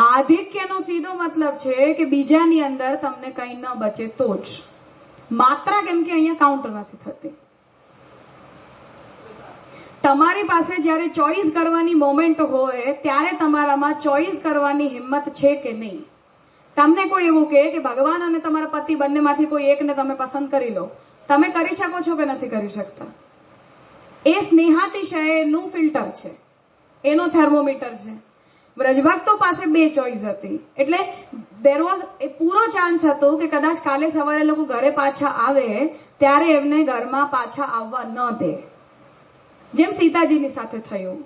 આધિક્યનો સીધો મતલબ છે કે બીજાની અંદર તમને કંઈ ન બચે તો જ. માત્રા કેમ કે અહીંયા કાઉન્ટ નથી થતી. તમારી પાસે જયારે ચોઈસ કરવાની મોમેન્ટ હોય ત્યારે તમારામાં ચોઈસ કરવાની હિંમત છે કે નહીં? તમને કોઈ એવું કહે કે ભગવાન અને તમારા પતિ બંનેમાંથી કોઈ એકને તમે પસંદ કરી લો, તમે કરી શકો છો કે નથી કરી શકતા? એ સ્નેહાતિશયનું ફિલ્ટર છે, એનો થર્મોમીટર છે. વ્રજભક્તો પાસે 2 ચોઈસ હતી, એટલે દેર વોઝ એ પૂરો ચાન્સ હતો કે કદાચ કાલે સવારે લોકો ઘરે પાછા આવે ત્યારે એમને ઘરમાં પાછા આવવા ન દે. જેમ સીતાજીની સાથે થયું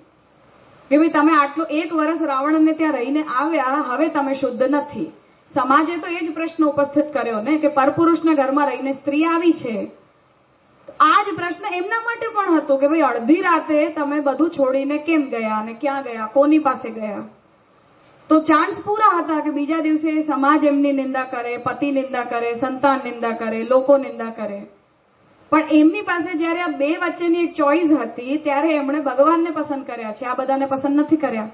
કે ભાઈ તમે આટલો 1 વર્ષ રાવણને ત્યાં રહીને આવ્યા, હવે તમે શુદ્ધ નથી. સમાજે તો એ જ પ્રશ્ન ઉપસ્થિત કર્યો ને કે પરપુરુષના ઘરમાં રહીને સ્ત્રી આવી છે. આ જ પ્રશ્ન એમના માટે પણ હતો કે ભાઈ અડધી રાતે તમે બધું છોડીને કેમ ગયા અને ક્યાં ગયા, કોની પાસે ગયા? તો ચાન્સ પૂરા હતા કે બીજા દિવસે સમાજ એમની નિંદા કરે, પતિ નિંદા કરે, સંતાન નિંદા કરે, લોકો નિંદા કરે. પણ એમની પાસે જયારે આ 2 વચ્ચેની એક ચોઈસ હતી ત્યારે એમણે ભગવાનને પસંદ કર્યા છે, આ બધાને પસંદ નથી કર્યા.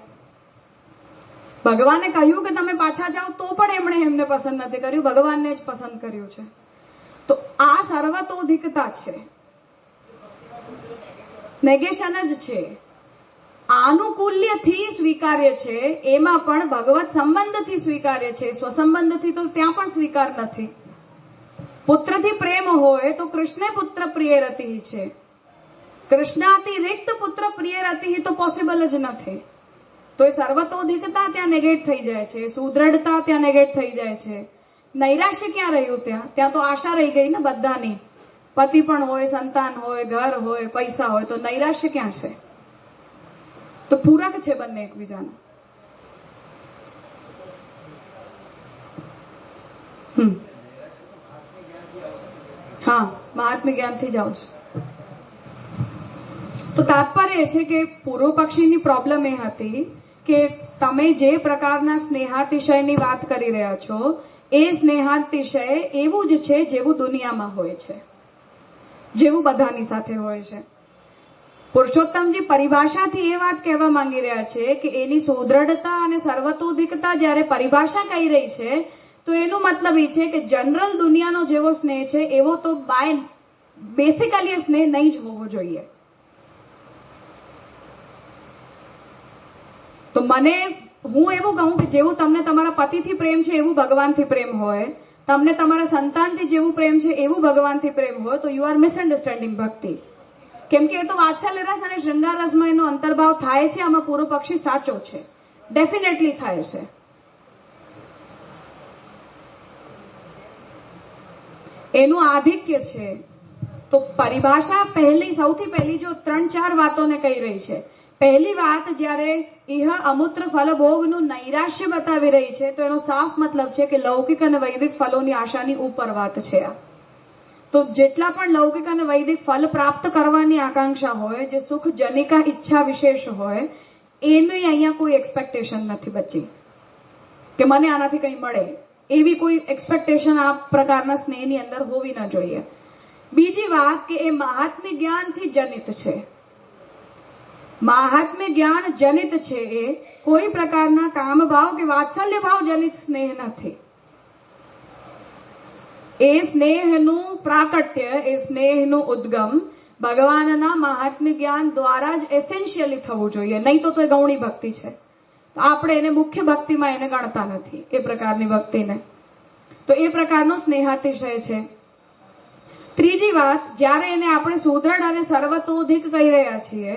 ભગવાને કહ્યું કે તમે પાછા જાઓ તો પણ એમણે એમને પસંદ નથી કર્યું, ભગવાનને જ પસંદ કર્યું છે. તો આ સર્વતોધિકતા છે, નેગેશન જ છે. આનુકૂલ્યથી સ્વીકાર્ય છે, એમાં પણ ભગવત સંબંધથી સ્વીકાર્ય છે, સ્વસંબંધથી તો ત્યાં પણ સ્વીકાર નથી. પુત્રથી પ્રેમ હોય તો કૃષ્ણે પુત્ર પ્રિય રતિ છે, કૃષ્ણાતિરિક્ત પુત્ર પ્રિય રતિ તો પોસિબલ જ નથી. તો એ સર્વતોધિકતા ત્યાં નેગેટ થઈ જાય છે, સુદ્રઢતા ત્યાં નેગેટ થઈ જાય છે. નૈરાશ્ય ક્યાં રહ્યું? ત્યાં તો આશા રહી ગઈ ને બધાની. પતિ પણ હોય, સંતાન હોય, ઘર હોય, પૈસા હોય, તો નૈરાશ્ય ક્યાં છે? તો પૂરક છે બંને એકબીજાના. હા, મહાત્મ્ય જ્ઞાનથી જ આવશે. તો તાત્પર્ય એ છે કે પૂર્વ પક્ષીની પ્રોબ્લેમ એ હતી કે તમે જે પ્રકારના સ્નેહાતિશયની વાત કરી રહ્યા છો એ સ્નેહાતિશય એવું જ છે જેવું દુનિયામાં હોય છે, જેવું બધાની સાથે હોય છે. પુરુષોત્તમજી પરિભાષાથી એ વાત કહેવા માંગી રહ્યા છે કે એની સુદૃઢતા અને સર્વતોધિકતા જ્યારે પરિભાષા કહી રહી છે તો એનું મતલબ એ છે કે જનરલ દુનિયાનો જેવો સ્નેહ છે એવો તો બાય બેસિકલી સ્નેહ નહીં જ હોવો જોઈએ. તો હું એવું કહું કે જેવું તમને તમારા પતિથી પ્રેમ છે એવું ભગવાનથી પ્રેમ હોય, તમને તમારા સંતાનથી જેવું પ્રેમ છે એવું ભગવાનથી પ્રેમ હોય, તો યુ આર મિસઅન્ડરસ્ટેન્ડિંગ ભક્તિ. કેમ કે એ તો વાત્સલ્ય રસ અને શૃંગાર રસમાં એનો અંતર્ભાવ થાય છે. આમાં પૂર્વ પક્ષી સાચો છે, ડેફિનેટલી થાય છે. એનું આધિક્ય છે. તો પરિભાષા સૌથી પહેલી જો 3-4 વાતોને કહી રહી છે. પહેલી વાત જ્યારે ઇહ અમૂત્ર ફલભોગનું નૈરાશ્ય બતાવી રહી છે તો એનો સાફ મતલબ છે કે લૌકિક અને વૈદિક ફલોની આશાની ઉપર વાત છે આ. તો જેટલા પણ લૌકિક અને વૈદિક ફલ પ્રાપ્ત કરવાની આકાંક્ષા હોય, જે સુખ જનિકા ઈચ્છા વિશેષ હોય, એની અહીંયા કોઈ એક્સપેક્ટેશન નથી બચી કે મને આનાથી કંઈ મળે. એવી કોઈ એક્સપેક્ટેશન આ પ્રકારના સ્નેહની અંદર હોવી ન જોઈએ. બીજી વાત કે એ મહાત્મ્ય જ્ઞાનથી જનિત છે. મહાત્મ્ય જ્ઞાન જનિત છે. એ કોઈ પ્રકારના કામભાવ કે વાત્સલ્ય ભાવ જનિત સ્નેહ નથી. એ સ્નેહનું પ્રાકટ્ય, એ સ્નેહનું ઉદ્ગમ ભગવાનના મહાત્મ્ય જ્ઞાન દ્વારા જ એસેન્શિયલી થવું જોઈએ. નહીં તો એ ગૌણી ભક્તિ છે. તો આપણે એને મુખ્ય ભક્તિમાં એને ગણતા નથી એ પ્રકારની ભક્તિને. તો એ પ્રકારનો સ્નેહાતિશય છે. ત્રીજી વાત, જ્યારે એને આપણે સુદૃઢ અને સર્વતોધિક કહી રહ્યા છીએ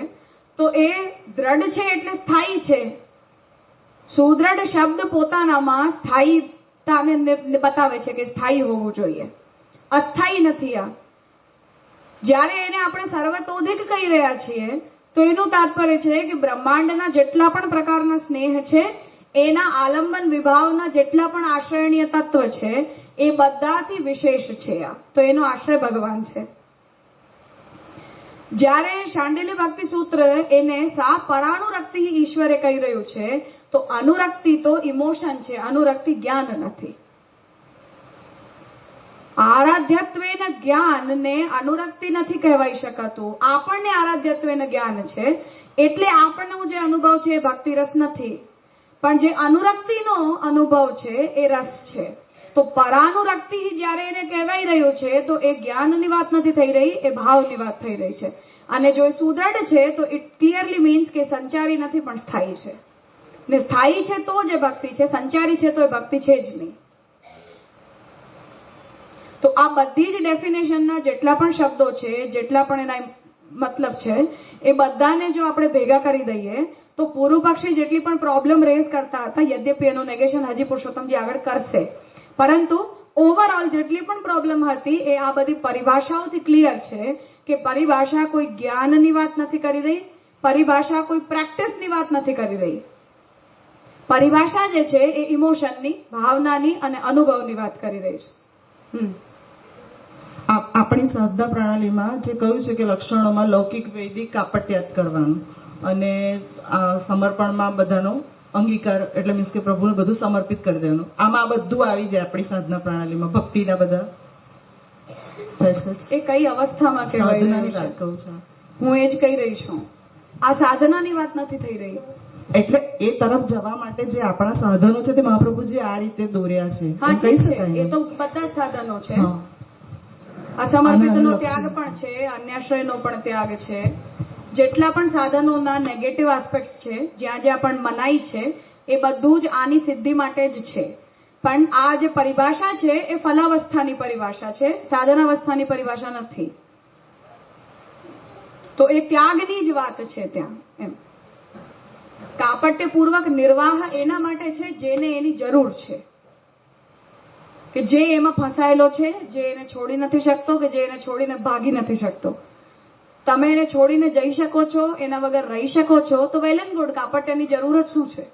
તો એ દ્રઢ છે એટલે સ્થાયી છે. સુદૃઢ શબ્દ પોતાનામાં સ્થાયીતાને બતાવે છે કે સ્થાયી હોવું જોઈએ, અસ્થાયી નથી. આ જ્યારે એને આપણે સર્વતોધિક કહી રહ્યા છીએ તો એનું તાત્પર્ય છે કે બ્રહ્માંડના જેટલા પણ પ્રકારના સ્નેહ છે, એના આલંબન વિભાવના જેટલા પણ આશ્રયણીય તત્વ છે એ બધાથી વિશેષ છે. આ તો એનો આશ્રય ભગવાન છે. જ્યારે શાંડિલ્ય ભક્તિ સૂત્ર એને સા પરાનુરક્તિ ઈશ્વરે કહી રહ્યું છે તો અનુરક્તિ તો ઇમોશન છે, અનુરક્તિ જ્ઞાન નથી. આરાધ્યત્વેન જ્ઞાનને અનુરક્તિ નથી કહેવાઈ શકાતું. આપણને આરાધ્યત્વેન જ્ઞાન છે એટલે આપણનો જે અનુભવ છે એ ભક્તિ રસ નથી, પણ જે અનુરક્તિનો અનુભવ છે એ રસ છે. તો પરાનુરક્તિ જ્યારે એને કહેવાઈ રહ્યું છે તો એ જ્ઞાનની વાત નથી થઈ રહી, એ ભાવની વાત થઈ રહી છે. અને જો એ સુદૃઢ છે તો ઇટ ક્લિયરલી મીન્સ કે સંચારી નથી પણ સ્થાયી છે. ને સ્થાયી છે તો જે ભક્તિ છે, સંચારી છે તો એ ભક્તિ છે જ નહીં. તો આ બધી જ ડેફિનેશનના જેટલા પણ શબ્દો છે, જેટલા પણ એના મતલબ છે, એ બધાને જો આપણે ભેગા કરી દઈએ તો પૂર્વ પક્ષી જેટલી પણ પ્રોબ્લેમ રેઝ કરતા હતા, યદ્યપી એનું નેગેશન હજી પુરુષોત્તમજી આગળ કરશે, પરંતુ ઓવરઓલ જેટલી પણ પ્રોબ્લેમ હતી એ આ બધી પરિભાષાઓથી ક્લિયર છે કે પરિભાષા કોઈ જ્ઞાનની વાત નથી કરી રહી, પરિભાષા કોઈ પ્રેક્ટિસની વાત નથી કરી રહી. પરિભાષા જે છે એ ઇમોશનની, ભાવનાની અને અનુભવની વાત કરી રહી છે. આપણી સાધના પ્રણાલીમાં જે કહ્યું છે કે લક્ષણોમાં લૌકિક વૈદિક કાપટ્યાત કરવાનું અને સમર્પણમાં બધાનો અંગીકાર, એટલે મીન્સ કે પ્રભુને બધું સમર્પિત કરી દેવાનું. આમાં આ બધું આવી જાય આપણી સાધના પ્રણાલીમાં, ભક્તિના બધા. એ કઈ અવસ્થામાં સાધનાની વાત કહું છું હું, એ જ કહી રહી છું. આ સાધનાની વાત નથી થઈ રહી. એટલે એ તરફ જવા માટે જે આપણા સાધનો છે તે મહાપ્રભુજી આ રીતે દોર્યા છે, કહી શકાય. એ તો બધા જ સાધનો છે. અસમર્પિતનો ત્યાગ પણ છે, અન્યાશ્રયનો પણ ત્યાગ છે. જેટલા પણ સાધનોના નેગેટિવ આસ્પેક્ટ છે, જ્યાં જ્યાં પણ મનાઈ છે, એ બધું જ આની સિદ્ધિ માટે જ છે. પણ આ જે પરિભાષા છે એ ફલાવસ્થાની પરિભાષા છે, સાધનાવસ્થાની પરિભાષા નથી. તો એ ત્યાગની જ વાત છે ત્યાં. એમ કાપટ્યપૂર્વક નિર્વાહ એના માટે છે જેને એની જરૂર છે, કે જે એમાં ફસાયેલો છે, જે એને છોડી નથી શકતો, કે જે એને છોડીને ભાગી નથી શકતો. તમે એને છોડીને જઈ શકો છો, એના વગર રહી શકો છો, તો વેલ એન્ડ ગુડ. કાપટ્યની જરૂર જ શું છે?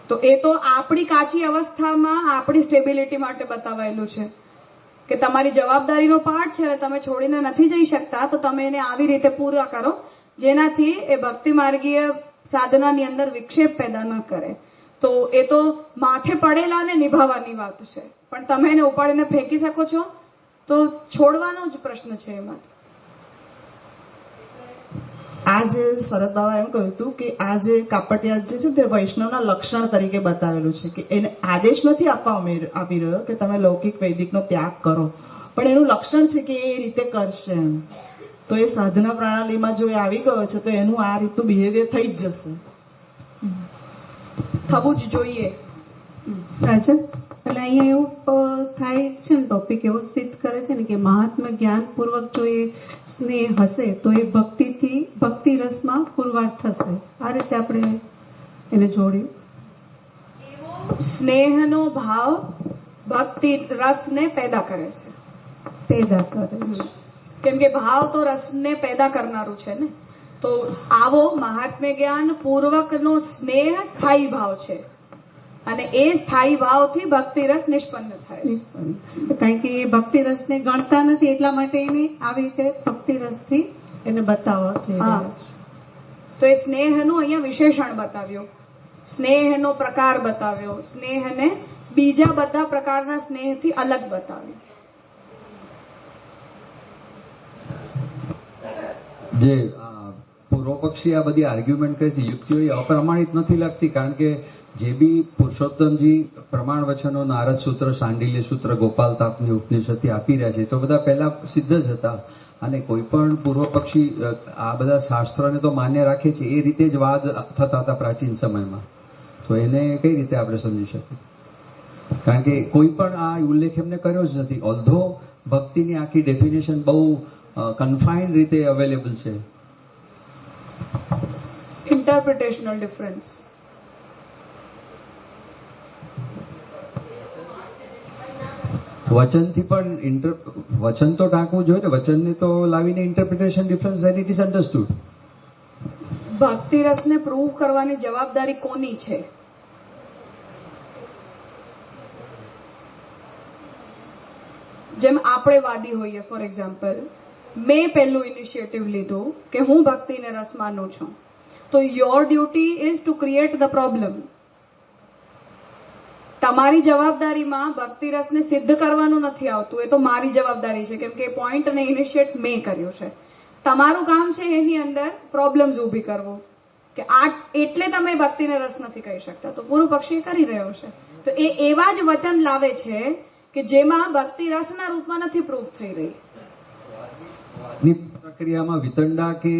તો એ તો આપણી કાચી અવસ્થામાં આપણી સ્ટેબિલિટી માટે બતાવાયેલું છે કે તમારી જવાબદારીનો પાર્ટ છે અને તમે છોડીને નથી જઈ શકતા, તો તમે એને આવી રીતે પૂરા કરો જેનાથી એ ભક્તિ માર્ગીય સાધનાની અંદર વિક્ષેપ પેદા ન કરે. તો એ તો માથે પડેલાને નિભાવવાની વાત છે, પણ તમે એને ઉપાડીને ફેંકી શકો છો તો છોડવાનો જ પ્રશ્ન છે એમાંથી. આ જે શરદ બાબા એમ કહ્યું હતું કે આ જે કાપડિયા જે છે તે વૈષ્ણવના લક્ષણ તરીકે બતાવેલું છે કે એને આદેશ નથી આપી રહ્યો કે તમે લૌકિક વૈદિકનો ત્યાગ કરો, પણ એનું લક્ષણ છે કે એ રીતે કરશે એમ. તો એ સાધના પ્રણાલીમાં જો એ આવી ગયો છે તો એનું આ રીતનું બિહેવિયર થઈ જ જશે, થવું જ જોઈએ. રાજા, એટલે અહીંયા એવું થાય છે ને, ટોપિક એવો સિદ્ધ કરે છે ને કે મહાત્મા જ્ઞાન પૂર્વક જો એ સ્નેહ હશે તો એ ભક્તિ રસમાં પુરવાર થશે. આ રીતે આપણે એને જોડ્યું. સ્નેહનો ભાવ ભક્તિ રસને પેદા કરે છે. કેમ કે ભાવ તો રસને પેદા કરનારું છે ને. તો આવો મહાત્મ્ય જ્ઞાન પૂર્વકનો સ્નેહ સ્થાયી ભાવ છે અને એ સ્થાયી ભાવથી ભક્તિ રસ નિષ્પન્ન થાય છે. કારણ કે એ ભક્તિ રસને ગણતા નથી, એટલા માટે એને આવી રીતે ભક્તિ રસથી એને બતાવવા છે. તો એ સ્નેહનું અહીંયા વિશેષણ બતાવ્યું, સ્નેહનો પ્રકાર બતાવ્યો, સ્નેહને બીજા બધા પ્રકારના સ્નેહથી અલગ બતાવ્યું. જે પૂર્વ પક્ષી આ બધી આર્ગ્યુમેન્ટ કરે છે, યુક્તિઓ એ અપ્રમાણિત નથી લાગતી, કારણ કે જે બી પુરુષોત્તમજી પ્રમાણ વચનો નારદ સૂત્ર, શાંડિલ્ય સૂત્ર, ગોપાલ તાપની ઉપનિષદથી આપી રહ્યા છે તો બધા પહેલા સિદ્ધ જ હતા. અને કોઈ પણ પૂર્વ પક્ષી આ બધા શાસ્ત્રોને તો માન્ય રાખે છે, એ રીતે જ વાદ થતા હતા પ્રાચીન સમયમાં. તો એને કઈ રીતે આપણે સમજી શકીએ? કારણ કે કોઈ પણ આ ઉલ્લેખ એમને કર્યો જ નથી. ઓલ્ધો ભક્તિની આખી ડેફિનેશન બહુ કન્ફાઇન્ડ રીતે અવેલેબલ છે. ઇન્ટરપ્રિટેશનલ ડિફરન્સ. વચનથી પણ વચન તો ટાંકવું જોઈએ ને, વચનને તો લાવીને interpretation difference that it is understood. ભક્તિ રસને પ્રૂવ કરવાની જવાબદારી કોની છે? જેમ આપણે વાદી હોઈએ, ફોર એક્ઝામ્પલ મેં પહેલું ઇનિશિયેટિવ લીધું કે હું ભક્તિને રસ માનું છું, તો your duty is to create the problem. તમારી જવાબદારીમાં ભક્તિ રસને સિદ્ધ કરવાનું નથી આવતું, એ તો મારી જવાબદારી છે કેમ કે પોઈન્ટ અને ઇનિશિયેટ મેં કર્યું છે. તમારું કામ છે એની અંદર પ્રોબ્લેમ્સ ઊભી કરવો કે આ એટલે તમે ભક્તિને રસ નથી કહી શકતા. તો પૂર્વ પક્ષી કરી રહ્યો છે. તો એ એવા જ વચન લાવે છે કે જેમાં ભક્તિ રસના રૂપમાં નથી પ્રૂફ થઈ રહી. પ્રક્રિયામાં વિતંડા કે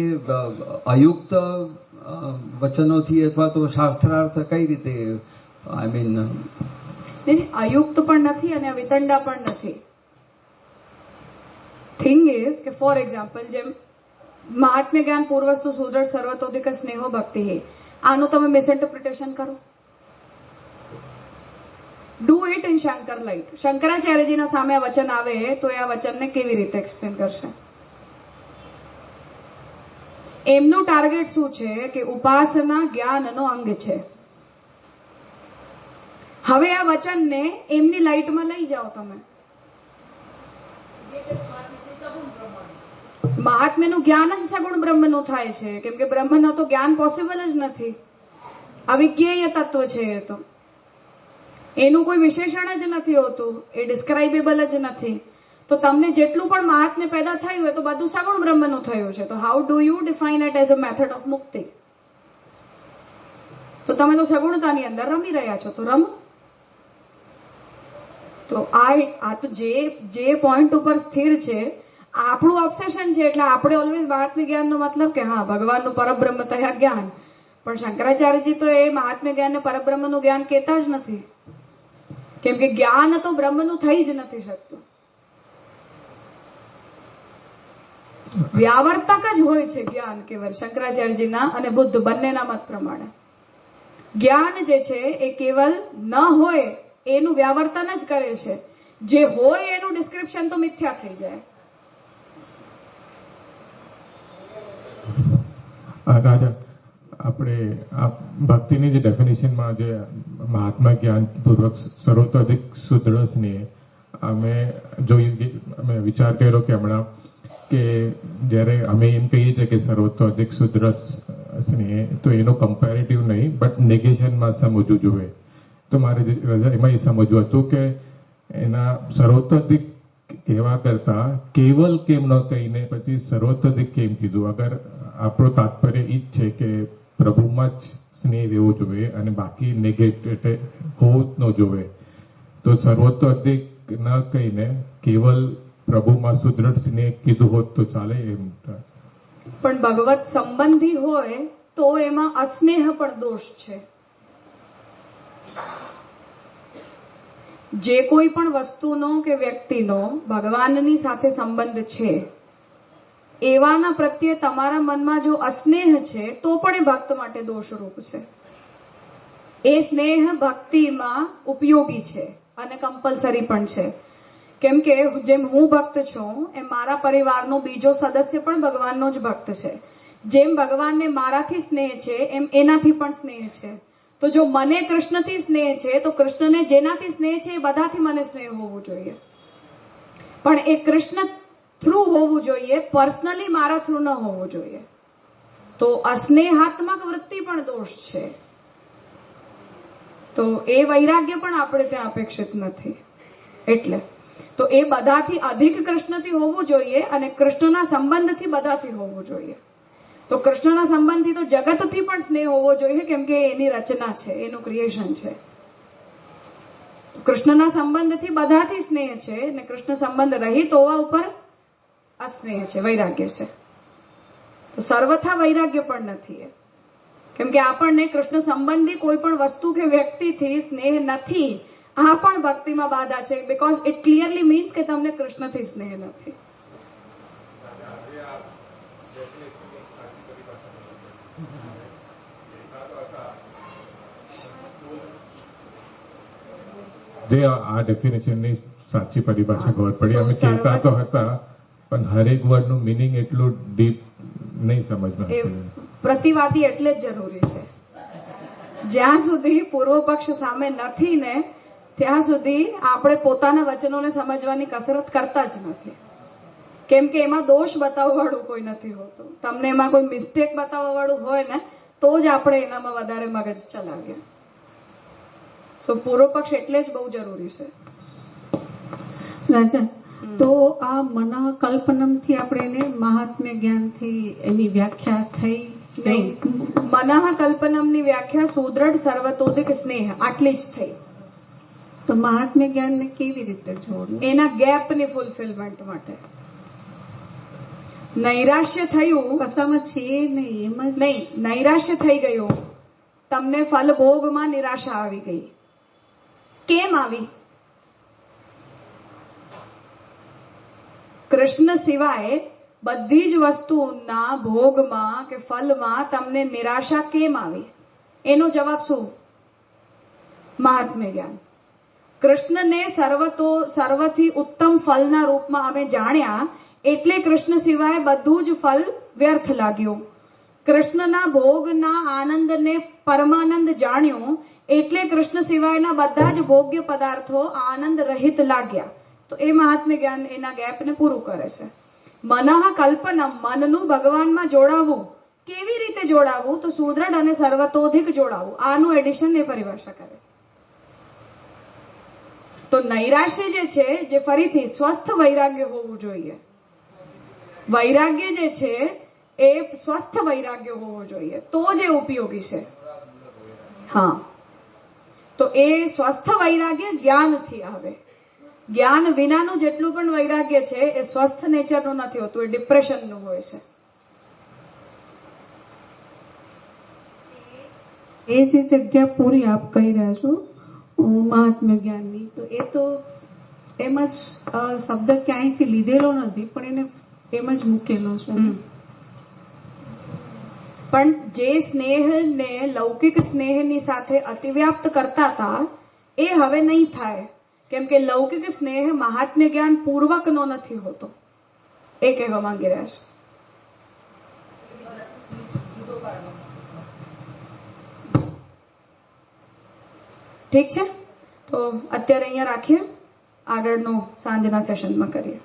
અયુક્ત વચનોથી અથવા તો શાસ્ત્રાર્થ કઈ રીતે અયુક્ત પણ નથી અને વિતંડા પણ નથી. થિંગ ઇઝ કે ફોર એક્ઝામ્પલ જેમ મહાત્મ્ય જ્ઞાન પૂર્વસ્તુ સુદૃઢ સર્વતોધિક સ્નેહો ભક્તિ, આનું તમે મિસઇન્ટરપ્રિટેશન કરો. Do it in Shankar light. શંકરાચાર્યજીના સામે આ વચન આવે તો એ આ વચનને કેવી રીતે એક્સપ્લેન કરશે? એમનું ટાર્ગેટ શું છે કે ઉપાસના જ્ઞાનનો અંગ છે. હવે આ વચનને એમની લાઇટમાં લઈ જાઓ તમે. મહાત્મ્યનું જ્ઞાન જ સગુણ બ્રહ્મનું થાય છે કેમ કે બ્રહ્મનો તો જ્ઞાન પોસિબલ જ નથી, અવિજ્ઞેય તત્વ છે. એ તો એનું કોઈ વિશેષણ જ નથી હોતું, એ ડિસ્ક્રાઇબેબલ જ નથી. તો તમને જેટલું પણ મહાત્મ્ય પેદા થયું હોય તો બધું સગુણ બ્રહ્મનું થયું છે. તો how do you define it as a method of મુક્તિ? તો તમે તો સગુણતાની અંદર રમી રહ્યા છો, તો રમો. તો આ તો જે પોઈન્ટ ઉપર સ્થિર છે, આપણું ઓબ્સેશન છે. એટલે આપણે ઓલવેઝ મહાત્મ્ય જ્ઞાનનો મતલબ કે હા ભગવાનનું પરબ્રહ્મ તયા જ્ઞાન, પણ શંકરાચાર્યજી તો એ મહાત્મ્ય જ્ઞાનને પરબ્રહ્મનું જ્ઞાન કહેતા જ નથી, કેમ કે જ્ઞાન તો બ્રહ્મનું થઈ જ નથી શકતું. વ્યાવર્તક જ હોય છે જ્ઞાન કેવલ શંકરાચાર્યજીના અને બુદ્ધ બંનેના મત પ્રમાણે. જ્ઞાન જે છે એ કેવલ ન હોય એનું વ્યાવર્તન જ કરે છે, જે હોય એનું ડિસ્ક્રિપ્શન તો મિથ્યા થઈ જાય. રાજા, આપણે આ ભક્તિની જે ડેફિનેશનમાં જે મહાત્મા જ્ઞાન પૂર્વક સર્વતોધિક સુદૃઢ સ્નેહ અમે જોયું, અમે વિચાર કર્યો કે હમણાં કે જ્યારે અમે એમ કહીએ છીએ કે સર્વતોધિક સુદૃઢ સ્નેહ, તો એનો કમ્પેરેટિવ નહીં બટ નેગેશનમાં સમજવું જોઈએ. તો મારે એમાં એ સમજવું હતું કે એના સર્વતોધિક કહેવા કરતા કેવલ કેમ ન કહીને પછી સર્વતોધિક કેમ કીધું? અગર આપણું તાત્પર્ય ઈ જ છે કે પ્રભુમાં જ સ્નેહ રહેવો જોઈએ અને બાકી નેગેટિવ હોવું જ ન જોવે. તો સર્વતોધિક ન કહીને કેવલ પ્રભુમાં સુદૃઢ સ્નેહ કીધું હોત તો ચાલે એમ. પણ ભગવત સંબંધી હોય તો એમાં અસ્નેહ પણ દોષ છે. જે કોઈ પણ વસ્તુનો કે વ્યક્તિનો ભગવાનની સાથે સંબંધ છે એવાના પ્રત્યે તમારા મનમાં જો અસ્નેહ છે તો પણ એ ભક્ત માટે દોષરૂપ છે. એ સ્નેહ ભક્તિમાં ઉપયોગી છે અને કમ્પલસરી પણ છે. કેમ કે જેમ હું ભક્ત છું એમ મારા પરિવારનો બીજો સદસ્ય પણ ભગવાનનો જ ભક્ત છે. જેમ ભગવાનને મારાથી સ્નેહ છે એમ એનાથી પણ સ્નેહ છે. તો જો મને કૃષ્ણથી સ્નેહ છે તો કૃષ્ણને જેનાથી સ્નેહ છે એ બધાથી મને સ્નેહ હોવું જોઈએ. પણ એ કૃષ્ણ થ્રુ હોવું જોઈએ, પર્સનલી મારા થ્રુ ન હોવું જોઈએ. તો અસ્નેહાત્મક વૃત્તિ પણ દોષ છે. તો એ વૈરાગ્ય પણ આપણે ત્યાં અપેક્ષિત નથી. એટલે તો એ બધાથી અધિક કૃષ્ણથી હોવું જોઈએ અને કૃષ્ણના સંબંધથી બધાથી હોવું જોઈએ. તો કૃષ્ણના સંબંધથી તો જગતથી પણ સ્નેહ હોવો જોઈએ કેમ કે એની રચના છે, એનું ક્રિએશન છે. કૃષ્ણના સંબંધથી બધાથી સ્નેહ છે અને કૃષ્ણ સંબંધ રહિત હોવા ઉપર અસ્નેહ છે, વૈરાગ્ય છે. તો સર્વથા વૈરાગ્ય પણ નથી. કેમ કે આપણને કૃષ્ણ સંબંધી કોઈ પણ વસ્તુ કે વ્યક્તિથી સ્નેહ નથી, આ પણ ભક્તિમાં બાધા છે. બીકોઝ ઇટ ક્લિયરલી મીન્સ કે તમને કૃષ્ણથી સ્નેહ નથી. જે આ ડેફિનેશનની સાચી પરિભાષા ખબર પડી. અમે કહેતા તો હતા પણ હરેક વર્ડનું મિનિંગ એટલું ડીપ નહીં સમજમાં. પ્રતિવાદી એટલે જ જરૂરી છે. જ્યાં સુધી પૂર્વ પક્ષ સામે નથી ને ત્યાં સુધી આપણે પોતાના વચનોને સમજવાની કસરત કરતા જ નથી. કેમ કે એમાં દોષ બતાવવા વાળું કોઈ નથી હોતું. તમને એમાં કોઈ મિસ્ટેક બતાવવા વાળું હોય ને તો જ આપણે એનામાં વધારે મગજ ચલાવીએ. સો પૂર્વ પક્ષ એટલે જ બહુ જરૂરી છે. રાજા, તો આ મન કલ્પનમથી આપણે એને મહાત્મ્ય જ્ઞાનથી એની વ્યાખ્યા થઈ નહીં. મનઃ કલ્પનમની વ્યાખ્યા સુદૃઢ સર્વતોધિક સ્નેહ આટલી જ થઈ. તો મહાત્મ્ય જ્ઞાનને કેવી રીતે જોડવું? એના ગેપની ફૂલફિલમેન્ટ માટે. નૈરાશ્ય થયું કસામાં છે નહીં એમ જ નહીં. નૈરાશ્ય થઈ ગયું, તમને ફલભોગમાં નિરાશા આવી ગઈ. કેમ આવી? કૃષ્ણ સિવાય બધી જ વસ્તુના ભોગમાં કે ફલમાં તમને નિરાશા કેમ આવી? એનો જવાબ શું? મહાત્મ્ય જ્ઞાન. કૃષ્ણને સર્વથી ઉત્તમ ફલના રૂપમાં અમે જાણ્યા એટલે કૃષ્ણ સિવાય બધું જ ફલ વ્યર્થ લાગ્યું. કૃષ્ણના ભોગના આનંદને પરમાનંદ જાણ્યું એટલે કૃષ્ણ સિવાયના બધા જ ભોગ્ય પદાર્થો આનંદ રહિત લાગ્યા. તો એ મહાત્મ્ય જ્ઞાન એના ગેપને પૂરું કરે છે. મનઃ કલ્પનમ, મનનું ભગવાનમાં જોડાવવું. કેવી રીતે જોડાવવું? તો સુદૃઢ અને સર્વતોધિક જોડાવવું. આનું એડિશન એ પરિભાષા કરે. તો નૈરાશ્ય જે છે જે ફરીથી સ્વસ્થ વૈરાગ્ય હોવું જોઈએ. વૈરાગ્ય જે છે એ સ્વસ્થ વૈરાગ્ય હોવું જોઈએ તો જ એ ઉપયોગી છે. હા, તો એ સ્વસ્થ વૈરાગ્ય જ્ઞાનથી આવે. જ્ઞાન વિનાનું જેટલું પણ વૈરાગ્ય છે એ સ્વસ્થ નેચરનું નથી હોતું, એ ડિપ્રેશનનું હોય છે. એ જે જગ્યા પૂરી આપ કહી રહ્યા છો મહાત્મ્ય જ્ઞાનની, તો એ તો એમ જ શબ્દ ક્યાંયથી લીધેલો નથી પણ એને એમ જ મૂકેલો છે. પણ જે સ્નેહને લૌકિક સ્નેહની સાથે અતિવ્યાપ્ત કરતા હતા એ હવે નહીં થાય. કેમ કે લૌકિક સ્નેહ મહાત્મ્ય જ્ઞાન પૂર્વકનો નથી હોતો, એ કહેવા માંગી રહ્યા છે. ઠીક છે, તો અત્યારે અહીંયા રાખીએ, આગળનું સાંજના સેશનમાં કરીએ.